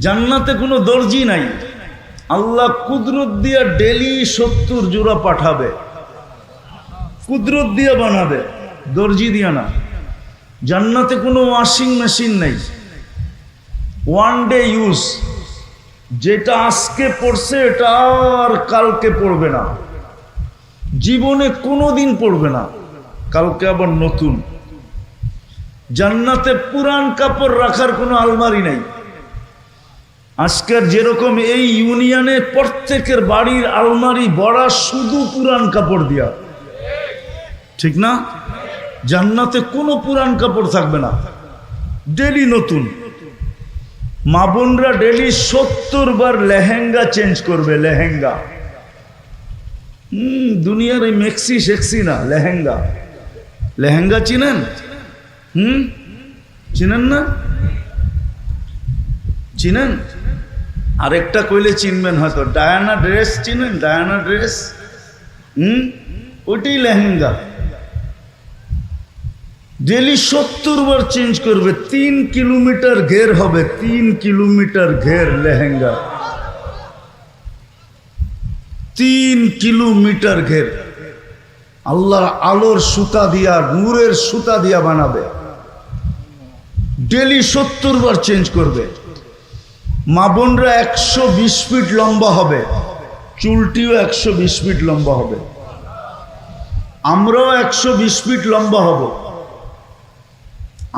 জান্নাতে কোনো দর্জি নাই, আল্লাহ কুদরত দিয়া ডেলি 70 জোড়া পাঠাবে, কুদরত দিয়া বানাবে, দর্জি দিয়া না। জান্নাতে কোনো ওয়াশিং মেশিন নাই, 1 ডে ইউজ, যেটা আজকে পড়ছে এটা আর কালকে পড়বে না, জীবনে কোনোদিন পড়বে না, কালকে আবার নতুন। জান্নাতে পুরান কাপড় রাখার কোনো আলমারি নাই। আজকের যেরকম এই ইউনিয়নে প্রত্যেকের বাড়ির আলমারি ভরা শুধু পুরান কাপড় দিয়া, ঠিক না? জান্নাতে কোনো পুরান কাপড় থাকবে না, ডেলি নতুন। মা বোনরা ডেলি 70 বার লেহেঙ্গা চেঞ্জ করবে, লেহেঙ্গা। দুনিয়ার এই মেক্সি শেক্সি না, লেহেঙ্গা। লেহেঙ্গা চিনেন? চিনেন না? চিনেন? আরেকটা কইলে চিনবেন হয়তো, ডায়ানা ড্রেস চিনেন? ডায়ানা ড্রেস, ওইটাই লেহেঙ্গা। ডেলি 70 বার চেঞ্জ করবে, 3 কিলোমিটার ঘের হবে, 3 কিলোমিটার ঘের লেহেঙ্গা, 3 কিলোমিটার ঘের। আল্লাহ আলোর সুতা দিয়া, নূরের সুতা দিয়া বানাবে, ডেলি 70 বার চেঞ্জ করবে। মা বোনরা 120 ফিট লম্বা হবে, চুলটিও 120 ফিট লম্বা হবে, আমরাও 120 ফিট লম্বা হব।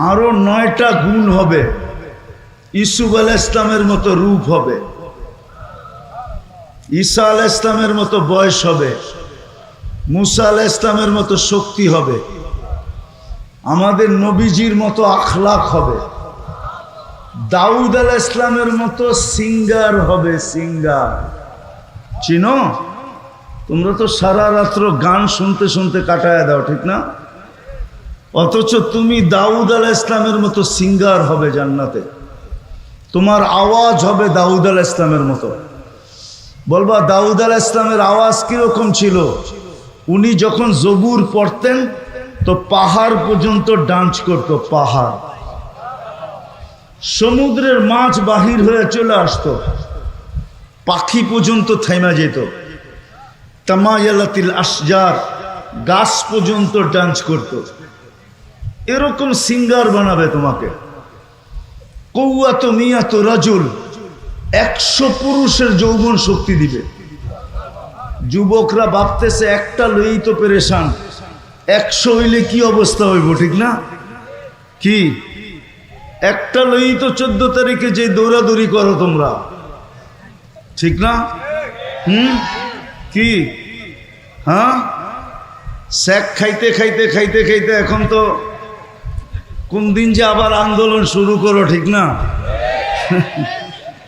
আরো 9টা গুণ হবে, ইসুফ আলাইহিস ইসলামের মতো রূপ হবে, ঈসা আলাইহিস ইসলামের মতো বয়স হবে, মুসা আলাইহিস ইসলামের মতো শক্তি হবে, আমাদের নবীজির মতো আখলাক হবে, দাউদ আলাইহিস ইসলামের মতো সিঙ্গার হবে, সিঙ্গার। চিনো? তোমরা তো সারা রাত্র গান শুনতে শুনতে কাটায় দাও, ঠিক না? অথচ তুমি দাউদ আলাইহিস ইসলামের মতো সিঙ্গার হবে জান্নাতে, তোমার আওয়াজ হবে দাউদ আলাইহিস ইসলামের মতো। বলবা দাউদ আলাইহিস ইসলামের আওয়াজ কিরকম ছিল? উনি যখন জবুর পড়তেন তো পাহাড় পর্যন্ত ডান্স করত, পাহাড়। সমুদ্রের মাছ বাহির হয়ে চলে আসতো, পাখি পর্যন্ত থেমে যেত। তামায়ালাতিল আশজার, গাছ পর্যন্ত ডান্স করত। এরকম সিঙ্গার বানাবে তোমাকে। কৌয়াত মিয়াত রাজুল, 100 পুরুষের যৌবন শক্তি দিবে। যুবকরা ভাবতেছে একটা লই তো পেরেশান, 100 হইলে কি অবস্থা হইব, ঠিক না? কি একটা লই তো 14 তারিখে যে দৌড়াদৌড়ি করো তোমরা, ঠিক না? কি হ্যাঁ, স্যাক খাইতে খাইতে খাইতে খাইতে এখন তো কোন দিন যে আবার আন্দোলন শুরু করো, ঠিক না?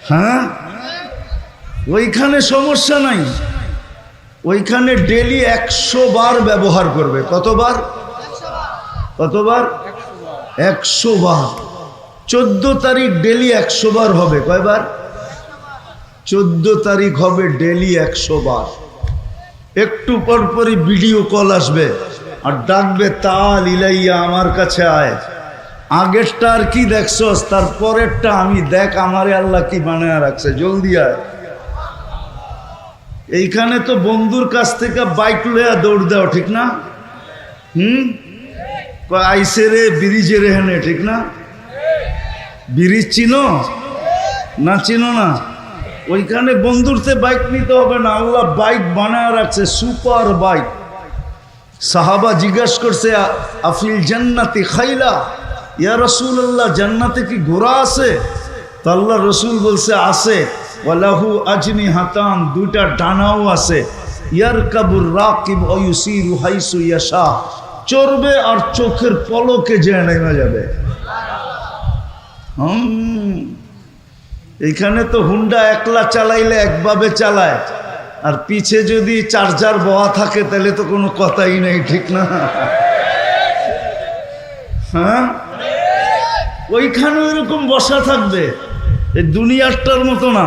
হ্যাঁ, ওইখানে সমস্যা নাই, ওইখানে ডেলি 100 বার ব্যবহার করবে। কতবার? 100 বার। 14 তারিখ ডেলি 100 বার হবে। কয়বার? 14 তারিখ হবে ডেলি 100 বার। একটু পরপরই ভিডিও কল আসবে আর ডাকবে, তাল ইলাইয়া, আমার কাছে আয়। আগেরটা আর কি দেখছস, তার পরেরটা আমি দেখ, আমারে আল্লাহ কি বানায় রাখছে, জলদি আয়। এইখানে তো বন্ধুর কাছ থেকে বাইক লইয়া দৌড় দাও, ঠিক না? আইসে রে ব্রিজে রেহানে, ঠিক না? ব্রিজ চিনো না? চিনো না? ওইখানে বন্ধুরতে বাইক নিতে হবে না, আল্লাহ বাইক বানায় রাখছে, সুপার বাইক। সাহাবা জিজ্ঞাসা করছে, আফিল জান্নাতি খাইলা, ইয়া রাসূলুল্লাহ, জান্নাতে কি ঘোড়া আছে? তো আল্লাহ রসুল বলছে আছে। ওয়ালাহু আজনিহাতান, দুইটা ডানাও আছে। ইয়ারকাবুর রাকিব ওয়া ইউসিরু হাইসু ইয়াশা, চড়বে আর চোখের পলকে যে নেমে যাবে। এইখানে তো হুন্ডা একলা চালাইলে একভাবে চালায়, আর পিছে যদি চার্জার বওয়া থাকে তাহলে তো কোনো কথাই নেই, ঠিক না? হ্যাঁ, ওইখানে এরকম বসা থাকবে, এই দুনিয়াটার মতো না।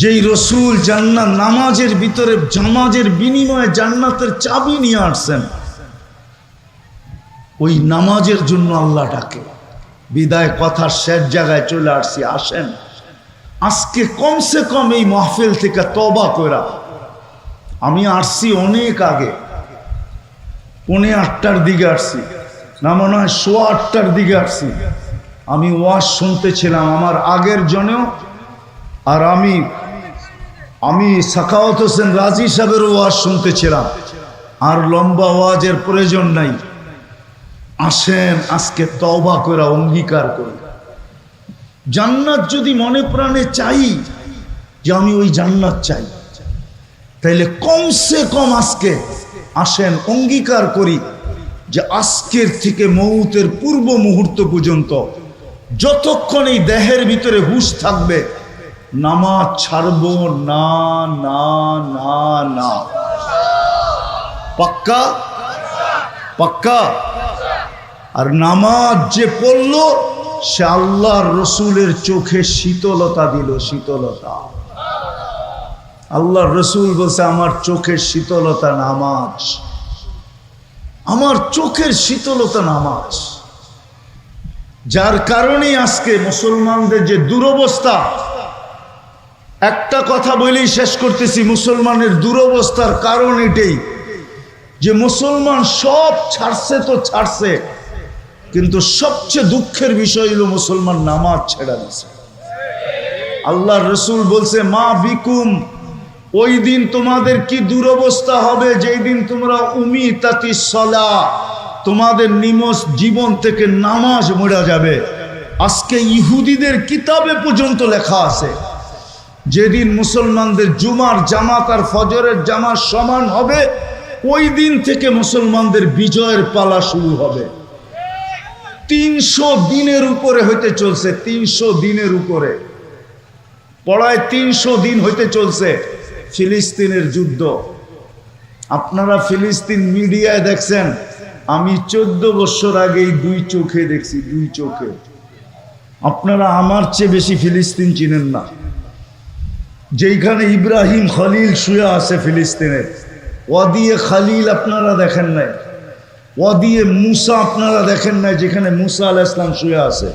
যেই রসুল জান্নাত, নামাজের ভিতরে জামাজের বিনিময়ে জান্নাতের চাবি নিয়ে আসছেন, ওই নামাজের জন্য আল্লাহ ডাকে। বিদায় কথার শেষ জায়গায় চলে আসছি, আসেন আজকে কমসে কম এই মাহফিল থেকে তওবা কইরা। আমি আসছি অনেক আগে, 7:45 দিকে আসছি, না মনে হয় 8:15 দিকে আসছি। আমি ওয়াজ শুনতেছিলাম আমার আগের জনেও, আর আমি সাখাওয়াত হোসেন রাজি সাহেবের ওয়াজ শুনতেছিলাম। আর লম্বা ওয়াজের প্রয়োজন নাই, আসেন আজকে তওবা করে অঙ্গীকার করি। জান্নাত যদি মনে প্রাণে চাই, যে আমি ওই জান্নাত চাই, তাইলে কমসে কম আজকে আসেন অঙ্গীকার করি যে আজকের থেকে মৌতের পূর্ব মুহূর্ত পর্যন্ত যতক্ষণ এই দেহের ভিতরে হুঁশ থাকবে, নামাজ ছাড়ব না, না, না, না। পাক্কা? পাক্কা? আর নামাজ যে পড়ল, সে আল্লাহর রসুলের চোখে শীতলতা দিল, শীতলতা। আল্লাহর রসুল বলছে, আমার চোখের শীতলতা নামাজ, আমার চোখের শীতলতা নামাজ। যার কারণেই আজকে মুসলমানদের যে দুরবস্থা, একটা কথা বলেই শেষ করতেছি, মুসলমানের দুরবস্থার কারণ এটাই যে মুসলমান সব ছাড়ছে তো ছাড়ছে, কিন্তু সবচেয়ে দুঃখের বিষয় হলো মুসলমান নামাজ ছেড়ে দিছে। আল্লাহর রসুল বলছে, মা বিকুম, ওই দিন তোমাদের কি দুরবস্থা হবে যেই দিন তোমরা উমিতাতি সলা, তোমাদের নিমস জীবন থেকে নামাজ মরে যাবে। আজকে ইহুদিদের কিতাবে পর্যন্ত লেখা আছে, যেদিন মুসলমানদের জুমার জামাত আর ফজরের জামাত সমান হবে, ওই দিন থেকে মুসলমানদের বিজয়ের পালা শুরু হবে। 300 দিনের উপরে হইতে চলছে, 300 দিনের উপরে, পড়ায় 300 দিন হইতে চলছে ফিলিস্তিনের যুদ্ধ। আপনারা ফিলিস্তিন মিডিয়ায় দেখছেন, আমি 14 বছর আগেই 2 চোখে দেখছি, 2 চোখে। আপনারা আমার চেয়ে বেশি ফিলিস্তিন চিনেন না। যেইখানে ইব্রাহিম খলিল শুয়ে আছে ফিলিস্তিনের, ওয়াদিয়ে খালিল আপনারা দেখেন নাই, ওয়াদিয়ে মুসা আপনারা দেখেন নাই, যেখানে মুসা আলাইহিস সালাম শুয়ে আছে।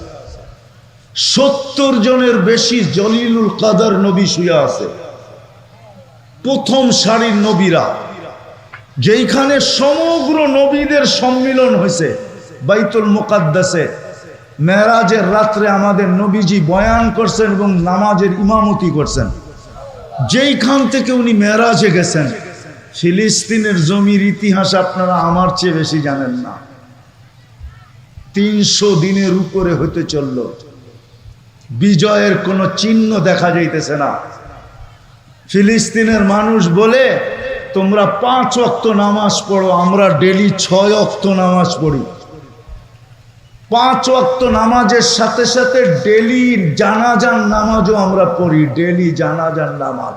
70 জনের বেশি জলিলুল কাদর নবী শুয়ে আছে, প্রথম সারির নবীরা। যেইখানে সমগ্র নবীদের সম্মিলন হয়েছে বাইতুল মুকাদ্দাসে, মেরাজের রাত্রে আমাদের নবীজি বয়ান করছেন এবং নামাজের ইমামতি করছেন। যেইখান থেকে উনি মেরাজে গেছেন, ফিলিস্তিনের জমির ইতিহাস আপনারা আমার চেয়ে বেশি জানেন না। 300 দিনের উপরে হতে চলল, বিজয়ের কোনো চিহ্ন দেখা যাইতেছে না। ফিলিস্তিনের মানুষ বলে, তোমরা 5 ওয়াক্ত নামাজ পড়ো, আমরা ডেলি 6 ওয়াক্ত নামাজ পড়ি। 5 ওয়াক্ত নামাজের সাথে সাথে ডেলি জানাজার নামাজও আমরা পড়ি, ডেলি জানাজার নামাজ।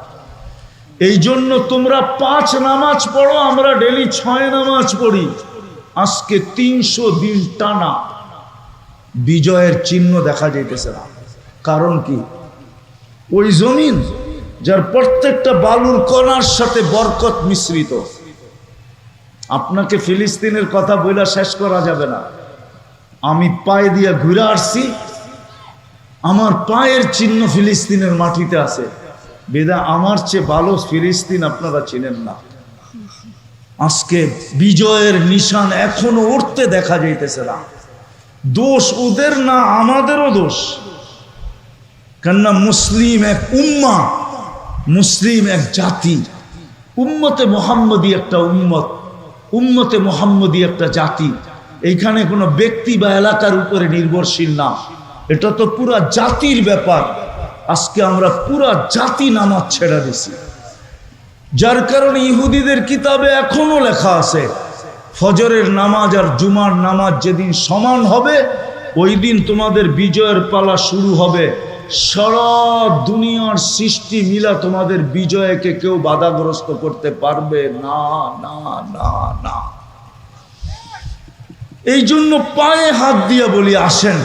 এই জন্য তোমরা 5 নামাজ পড়ো, আমরা ডেলি 6 নামাজ পড়ি। আজকে 300 দিন টানা বিজয়ের চিহ্ন দেখা যাইতেছে না। কারণ কি? ওই জমিন যার প্রত্যেকটা বালুর কণার সাথে বরকত মিশ্রিত। আপনাকে ফিলিস্তিনের কথা বইলা শেষ করা যাবে না। আমি পায়ে দিয়ে ঘুরে আসছি, আমার পায়ের চিহ্ন ফিলিস্তিনের মাটিতে আছে। বেদা আমার চেয়ে ভালো ফিলিস্তিন আপনারা চিনেন না। আজকে বিজয়ের নিশান এখনো উঠতে দেখা যাইতেছে না। দোষ ওদের না, আমাদেরও দোষ। কেননা মুসলিম এক উম্মা, মুসলিম এক জাতি, উম্মতে মোহাম্মদী একটা উম্মত, উম্মতে মোহাম্মদী একটা জাতি। এইখানে কোনো ব্যক্তি বা এলাকার উপরে নির্ভরশীল না, এটা তো পুরা জাতির ব্যাপার। আজকে আমরা পুরা জাতি নামাজ ছেড়ে দিছি, যার কারণে ইহুদিদের কিতাবে এখনো লেখা আছে ফজরের নামাজ আর জুমার নামাজ যেদিন সমান হবে ওই দিন তোমাদের বিজয়ের পালা শুরু হবে। সারা দুনিয়ার সৃষ্টি মিলা তোমাদের বিজয়কে কেউ বাধাগ্রস্ত করতে পারবে না, না, না, না। এই জন্য পায়ে হাত দিয়ে বলি, আসেন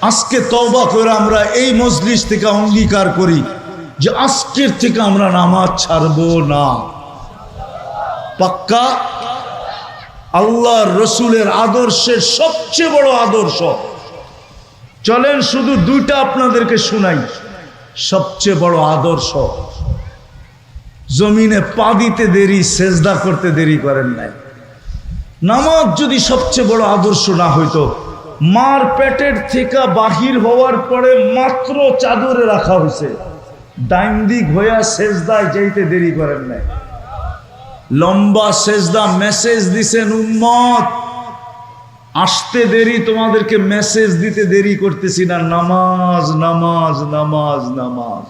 আজকে তওবা করে আমরা এই মজলিস থেকে অঙ্গীকার করি যে আজকের থেকে আমরা নামাজ ছাড়বো না। পাক্কা? আল্লাহর রসুলের আদর্শের সবচেয়ে বড় আদর্শ। চলেন শুধু 2টা আপনাদেরকে শুনাই। সবচেয়ে বড় আদর্শ, জমিনে পা দিতে দেরি, সেজদা করতে দেরি করেন নাই। নামাজ যদি সবচেয়ে বড় আদর্শ না হইতো, মার পেটের থেকে বাহির হওয়ার পরে মাত্র চাদরে রাখা হয়েছে, ডাইন দিক হইয়া সেজদায় যাইতে দেরি করেন নাই। লম্বা সেজদা, মেসেজ দিছেন উম্মত আসতে দেরি, তোমাদেরকে মেসেজ দিতে দেরি করতেছি না, নামাজ, নামাজ, নামাজ, নামাজ।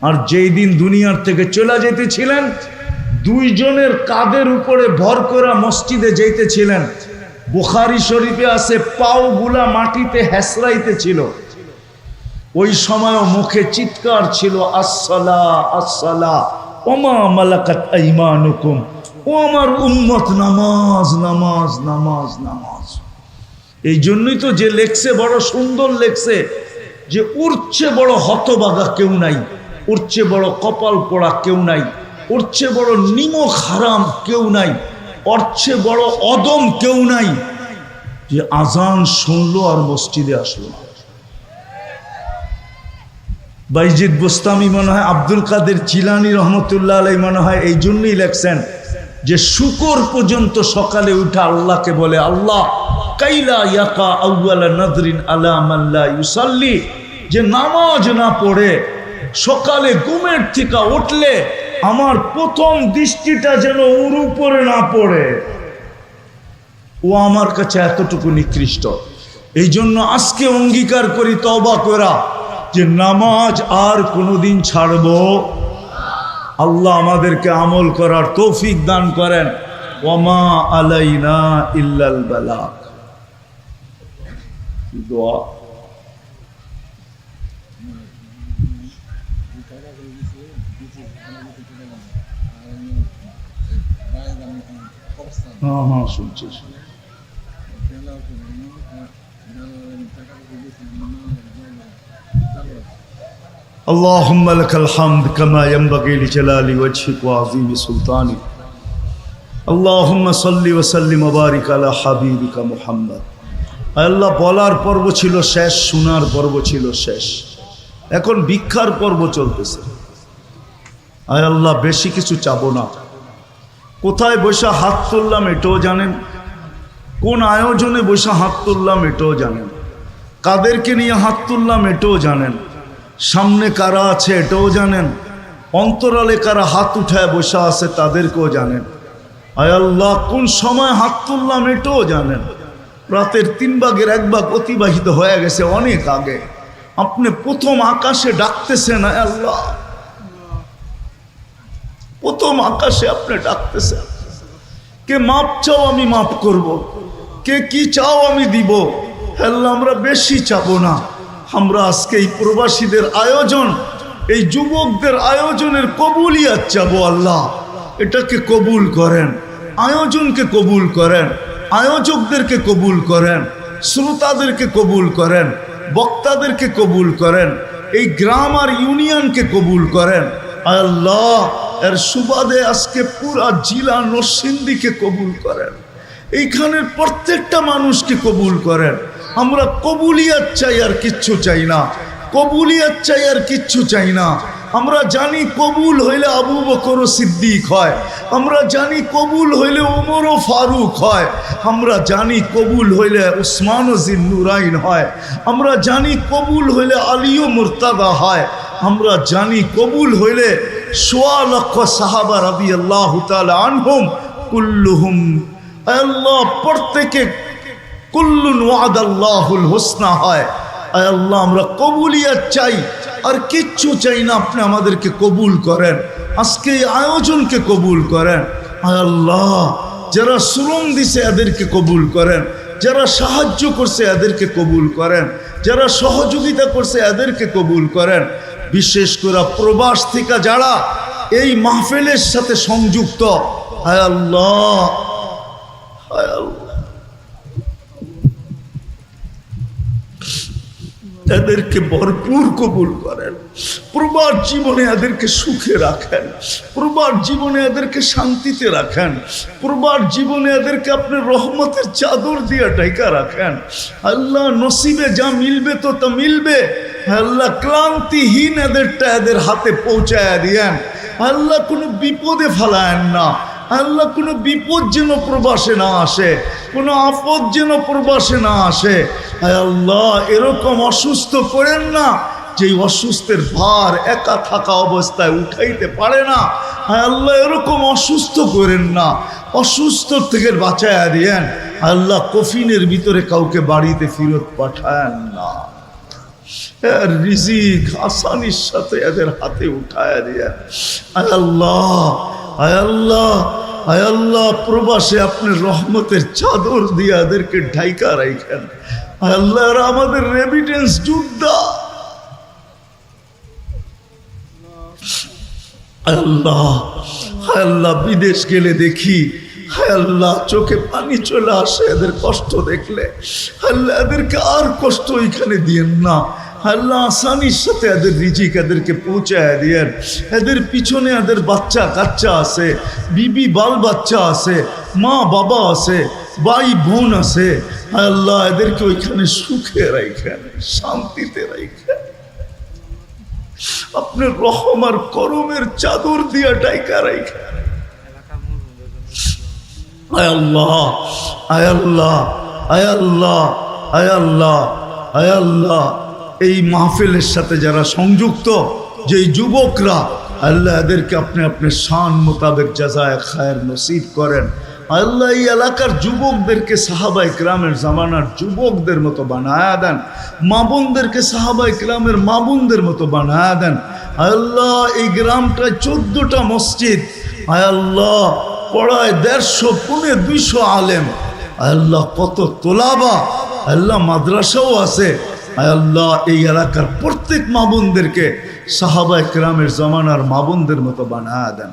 আর যেই দিন দুনিয়ার থেকে চলে যেতেছিলেন, 2 জনের কাঁধের উপরে ভর করে মসজিদে যাইতেছিলেন। বুখারী শরীফে আছে পাও গুলা মাটিতে হেসরাইতেছিল। ওই সময়ও মুখে চিৎকার ছিল, আসসালা আসসালা ওমা মালাকাত আইমানুকুম, ও আমার উম্মত নামাজ, নামাজ, নামাজ, নামাজ। এই জন্যই তো যে লেখছে বড় সুন্দর লেখছে যে উঠছে বড় হতবাগা কেউ নাই, উঠছে বড় কপাল পোড়া কেউ নাই, উঠছে বড় নিমক হারাম কেউ নাই, উঠছে বড় অদম কেউ নাই যে আজান শুনলো আর মসজিদে আসলো না। বাইজিদ বুস্তামি মনে হয়, আব্দুল কাদের জিলানী রহমতুল্লাহ আলাইহি মনে হয় এই জন্যই লেখছেন যে শুকর পর্যন্ত সকালে উঠে আল্লাহকে বলে, আল্লাহ কাইলা ইয়াকা আউয়ালা নাযরিন আলা মান লা ইউসাল্লি, যে নামাজ না পড়ে সকালে ঘুমের থেকে উঠলে আমার প্রথম দৃষ্টিটা যেন ওর উপরে না পড়ে, ও আমার কাছে এতটুকু নিকৃষ্ট। এই জন্য আজকে অঙ্গীকার করি তওবা করা যে নামাজ আর কোনোদিন ছাড়বো। আল্লাহ আমাদেরকে আমল করার তৌফিক দান করেন। ওয়ামা আলাইনা ইল্লাল বালাগ। দোয়া হ্যাঁ শুনছি। اللهم لك الحمد كما ينبغي لجلال وجهك وعظيم سلطانك اللهم صل وسلم وبارك على حبيبك محمد। আল্লাহ বলার পর্ব ছিল শেষ, শোনার পর্ব ছিল শেষ, এখন ভিক্ষার পর্ব চলতেছে। আয় আল্লাহ বেশি কিছু চাবো না। কোথায় বসে হাত তুললাম এটাও জানেন, কোন আয়োজনে বসে হাত তুললাম এটাও জানেন, কাদেরকে নিয়ে হাত তুললাম এটাও জানেন, সামনে কারা আছে এটাও জানেন, অন্তরালে কারা হাত উঠায় বসে আছে তাদেরকেও জানেন। আয় আল্লাহ কোন সময় হাত তুললাম এটাও জানেন। রাতের 3 ভাগের 1 ভাগ অতিবাহিত হয়ে গেছে অনেক আগে। আপনি প্রথম আকাশে ডাকতেছেন, আয় আল্লাহ প্রথম আকাশে আপনি ডাকতেছেন, কে মাপ চাও আমি মাপ করব, কে কি চাও আমি দিব। আল্লাহ আমরা বেশি চাবো না, আমরা আজকে এই প্রবাসীদের আয়োজন, এই যুবকদের আয়োজনের কবুলিয়াত চাবো। আল্লাহ এটাকে কবুল করেন, আয়োজনকে কবুল করেন, আয়োজকদেরকে কবুল করেন, শ্রোতাদেরকে কবুল করেন, বক্তাদেরকে কবুল করেন, এই গ্রাম আর ইউনিয়নকে কবুল করেন। আল্লাহ এর সুবাদে আজকে পুরা জিলা নরসিংদীকে কবুল করেন, এইখানের প্রত্যেকটা মানুষকে কবুল করেন। আমরা কবুলিয়াত চাই, আর কিচ্ছু চাই না, কবুলিয়াত চাই, আর কিচ্ছু চাই না। আমরা জানি কবুল হইলে আবু বকর সিদ্দিক হয়, আমরা জানি কবুল হইলে ওমর ও ফারুক হয়, আমরা জানি কবুল হইলে উসমান ও জিন্নুরাইন হয়, আমরা জানি কবুল হইলে আলী ও মুর্তাদা হয়, আমরা জানি কবুল হইলে সোয়া লক্ষ সাহাবা রাদিয়াল্লাহু তাআলা আনহুম কুল্লুহুম। আল্লাহ প্রত্যেকে কুল্লুন ওয়াদাল্লাহুল হুসনা হয়। আল্লাহ আমরা কবুলিয়াত চাই, আর কিচ্ছু চাই না। আপনি আমাদেরকে কবুল করেন, আজকে এই আয়োজনকে কবুল করেন। আল্লাহ যারা শ্রম দিছে এদেরকে কবুল করেন, যারা সাহায্য করছে এদেরকে কবুল করেন, যারা সহযোগিতা করছে এদেরকে কবুল করেন। বিশেষ করে প্রবাস থেকে যারা এই মাহফিলের সাথে সংযুক্ত, হায় আল্লাহ, হায় আল্লাহ এদেরকে ভরপুর কবুল করেন। প্রবাস জীবনে এদেরকে সুখে রাখেন, প্রবাস জীবনে এদেরকে শান্তিতে রাখেন, প্রবাস জীবনে এদেরকে আপনি রহমতের চাদর দিয়ে ঢাকা রাখেন। আল্লাহ নসিবে যা মিলবে তো তা মিলবে। আল্লাহ ক্লান্তিহীন এদেরটা এদের হাতে পৌঁছায় দিয়েন। আল্লাহ কোনো বিপদে ফেলায়েন না। আল্লাহ কোনো বিপদ যেন প্রবাসে না আসে, কোনো আপদ যেন প্রবাসে না আসে। আল্লাহ এরকম অসুস্থ করেন না যে অসুস্থের ভার একা থাকা অবস্থায় উঠাইতে পারে না। আল্লাহ এরকম অসুস্থ করেন না, অসুস্থ থেকে বাঁচায়া দিয়েন। আল্লাহ কফিনের ভিতরে কাউকে বাড়িতে ফেরত পাঠায়েন না। রিজিক আসানির সাথে এদের হাতে উঠায়া দিয়েন। আল্লাহ, আল্লাহ, আল্লাহ প্রবাসে আপনি রহমতের চাদর দিয়ে এদেরকে ঢাইকা রাখেন। আল্লাহ আমাদের রেমিটেন্স যোদ্ধা। আল্লাহ, আল্লাহ বিদেশ গেলে দেখি, আল্লাহ চোখে পানি চলে আসে এদের কষ্ট দেখলে। আল্লাহ এদেরকে আর কষ্ট এখানে দিয়েন না। আল্লাহ আসানির সাথে এদের রিজিক এদেরকে পৌঁছায় দিয়েন। এদের পিছনে এদের বাচ্চা কাচ্চা আছে, বিবি বাল বাচ্চা আছে, মা বাবা আছে, ভাই বোন আছে। আল্লাহ এদেরকে ওইখানে সুখে রাখেন, শান্তিতে রাখেন। আপনার রহম আর করমের চাদর দিয়া ডাইকা রাখেন। আয় আল্লাহ, আয় আল্লাহ, আয় আল্লাহ, আয় আল্লাহ, আয় আল্লাহ এই মাহফিলের সাথে যারা সংযুক্ত, যেই যুবকরা, আল্লাহ এদেরকে আপনি আপনার শান মোতাবেক জাযায়ে খায়ের নসিব করেন। আল্লাহ এই এলাকার যুবকদেরকে সাহাবায়ে কেরামের জামানার যুবকদের মতো বানায়া দেন, মা বোনদেরকে সাহাবায়ে কেরামের মা বোনদের মতো বানায়া দেন। আল্লাহ এই গ্রামটায় 14টা মসজিদ, আল্লাহ পড়ায় 150 পৌনে 200 আলেম, আল্লাহ কত তোলাবা, আল্লাহ মাদ্রাসাও আছে। আল্লাহ এই এলাকার প্রত্যেক মা বোনদেরকে সাহাবায়ে কেরামের জামানার মা বোনদের মতো বানায়া দেন।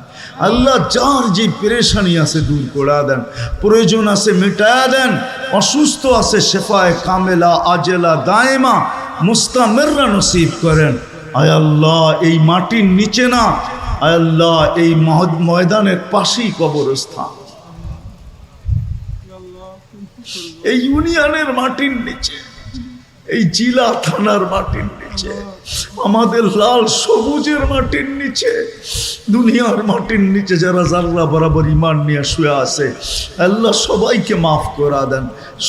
আল্লাহ যার যে পেরেশানি আছে দূর করে দেন, প্রয়োজন আছে মিটায়া দেন, অসুস্থ আছে শেফায়ে কামেলা আজেলা দায়েমা মুস্তামেররা নসিব করেন। আয় আল্লাহ এই মাটির নিচে না, আয় আল্লাহ এই ময়দানের পাশেই কবরস্থান, এই ইউনিয়নের মাটির নিচে, এই জিলা থানার মাটির নিচে, আমাদের লাল সবুজের মাটির নিচে, দুনিয়ার মাটির নিচে যারা জাল্লা বরাবর ইমান নিয়ে শুয়ে আছে, আল্লাহ সবাইকে মাফ করা দেন,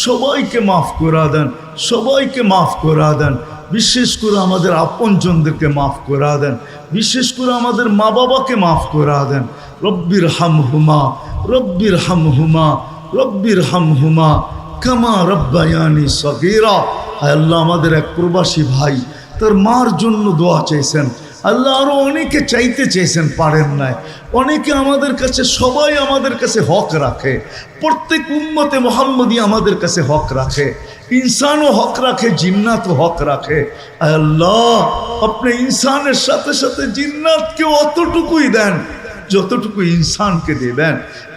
সবাইকে মাফ করা দেন, সবাইকে মাফ করা দেন। বিশেষ করে আমাদের আপনজনদেরকে মাফ করা দেন, বিশেষ করে আমাদের মা বাবাকে মাফ করা দেন। রব্বির হামহুমা, রব্বির হামহুমা, রব্বির হামহুমা কামা রব্বায়ানি সগীরা। আল্লাহ আমাদের এক প্রবাসী ভাই তার মার জন্য দোয়া চাইছেন, আল্লাহ আরো অনেকে চাইতে চেয়েছেন, পারেন নাই। অনেকে আমাদের কাছে, সবাই আমাদের কাছে হক রাখে, প্রত্যেক উম্মতে মুহাম্মদী আমাদের কাছে হক রাখে, ইনসানও হক রাখে, জিন্নাতও হক রাখে। আল্লাহ আপনি ইনসানের সাথে সাথে জিন্নাতকে অতটুকুই দেন যতটুকু ইনসানকে দেবেন।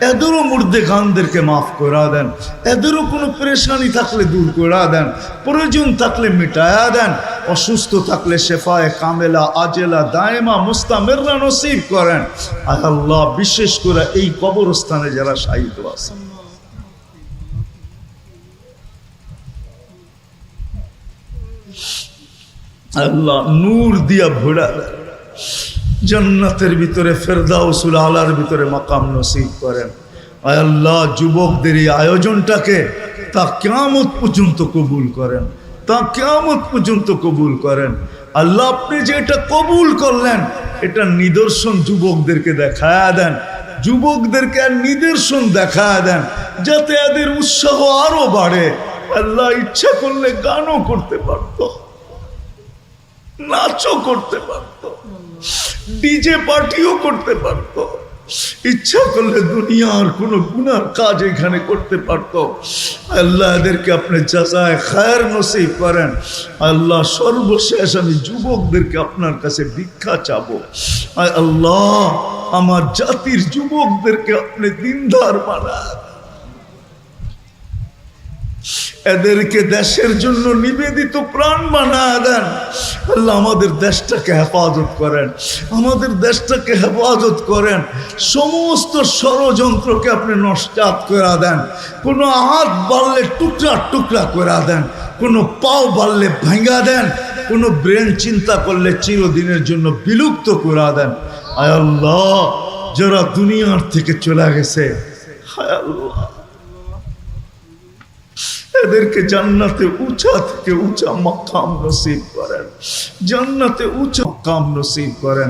এদেরও মুর্দে গানদেরকে মাফ করা দেন, এদেরও কোনো পরেশানি থাকলে দূর করা দেন, প্রয়োজন থাকলে মিটায়া দেন, অসুস্থ থাকলে শেফায়ে কামেলা আজেলা দায়েমা মুস্তামেররা নসিব করেন। আল্লাহ বিশেষ করে এই কবরস্থানে যারা শাহীদ আছে, আল্লাহ নূর দিয়া ভরা দেন, জান্নাতের ভিতরে ফেরদাউসুল আলার ভিতরে মাকাম নসিব করেন। আয় আল্লাহ যুবকদের এই আয়োজনটাকে তা কিয়ামত পর্যন্ত কবুল করেন, তা কিয়ামত পর্যন্ত কবুল করেন। আল্লাহ আপনি যে এটা কবুল করলেন, এটা নিদর্শন যুবকদেরকে দেখায়া দেন, যুবকদেরকে আর নিদর্শন দেখায়া দেন, যাতে এদের উৎসাহ আরো বাড়ে। আল্লাহ ইচ্ছা করলে গানও করতে পারতো, নাচও করতে পারতো, ডিজে পার্টিও করতে পারতো, ইচ্ছা করলে দুনিয়ার কোনো গুনার কাজ এখানে করতে পারতো। আল্লাহ এদেরকে আপনি জাযায়ে খায়ের নসিব করেন। আল্লাহ সর্বশেষ আমি যুবকদেরকে আপনার কাছে ভিক্ষা চাবো। আল্লাহ আমার জাতির যুবকদেরকে আপনি দিনদার বানান, এদেরকে দেশের জন্য নিবেদিত প্রাণ বানায় দেন। আল্লাহ আমাদের দেশটাকে হেফাজত করেন, আমাদের দেশটাকে হেফাজত করেন, সমস্ত ষড়যন্ত্রকে আপনি নস্যাৎ করে দেন। কোনো হাত বাড়লে টুকরা টুকরা করে দেন, কোনো পাও বাড়লে ভাঙা দেন, কোনো ব্রেন চিন্তা করলে চিরদিনের জন্য বিলুপ্ত করে দেন। আয় আল্লাহ যারা দুনিয়ার থেকে চলে গেছে, হায় আল্লাহ এদেরকে জান্নাতে উঁচা থেকে উঁচা মাকাম নসিব করেন, জান্নাতে উঁচা মাকাম নসিব করেন।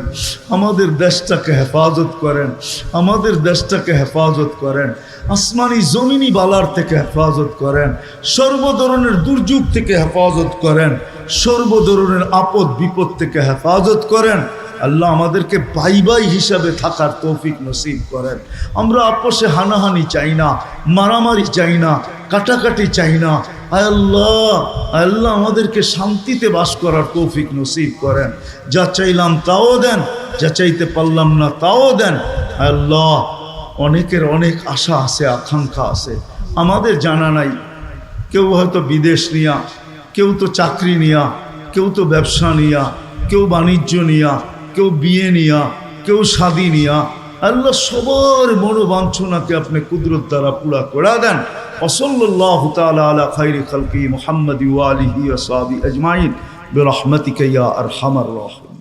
আমাদের দেশটাকে হেফাজত করেন, আমাদের দেশটাকে হেফাজত করেন, আসমানি জমিনি বালার থেকে হেফাজত করেন, সর্ব ধরনের দুর্যোগ থেকে হেফাজত করেন, সর্ব ধরনের আপদ বিপদ থেকে হেফাজত করেন। আল্লাহ আমাদেরকে ভাই ভাই হিসাবে থাকার তৌফিক নসিব করেন। আমরা আপোষে হানাহানি চাই না, মারামারি চাই না, কাটাকাটি চাই না। আয় আল্লাহ, আল্লাহ আমাদেরকে শান্তিতে বাস করার তৌফিক নসিব করেন। যা চাইলাম তাও দেন, যা চাইতে পারলাম না তাও দেন। আল্লাহ অনেকের অনেক আশা আছে, আকাঙ্ক্ষা আছে, আমাদের জানা নাই। কেউ হয়তো বিদেশ নিয়া, কেউ তো চাকরি নিয়া, কেউ তো ব্যবসা নিয়া, কেউ বাণিজ্য নিয়া, কেউ বিয়ে নিয়া, কেউ শাদী নিয়া। আল্লাহ সবার মনোবাঞ্ছনাকে আপনি কুদরত দ্বারা পুরা করে দেন। ওয়াসাল্লাল্লাহু তাআলা আলা খায়রি খালকি মুহাম্মাদি ওয়া আলিহি ওয়া সাহবিহি আজমাইন বিরহমাতিকা ইয়া আরহামার রাহিমিন।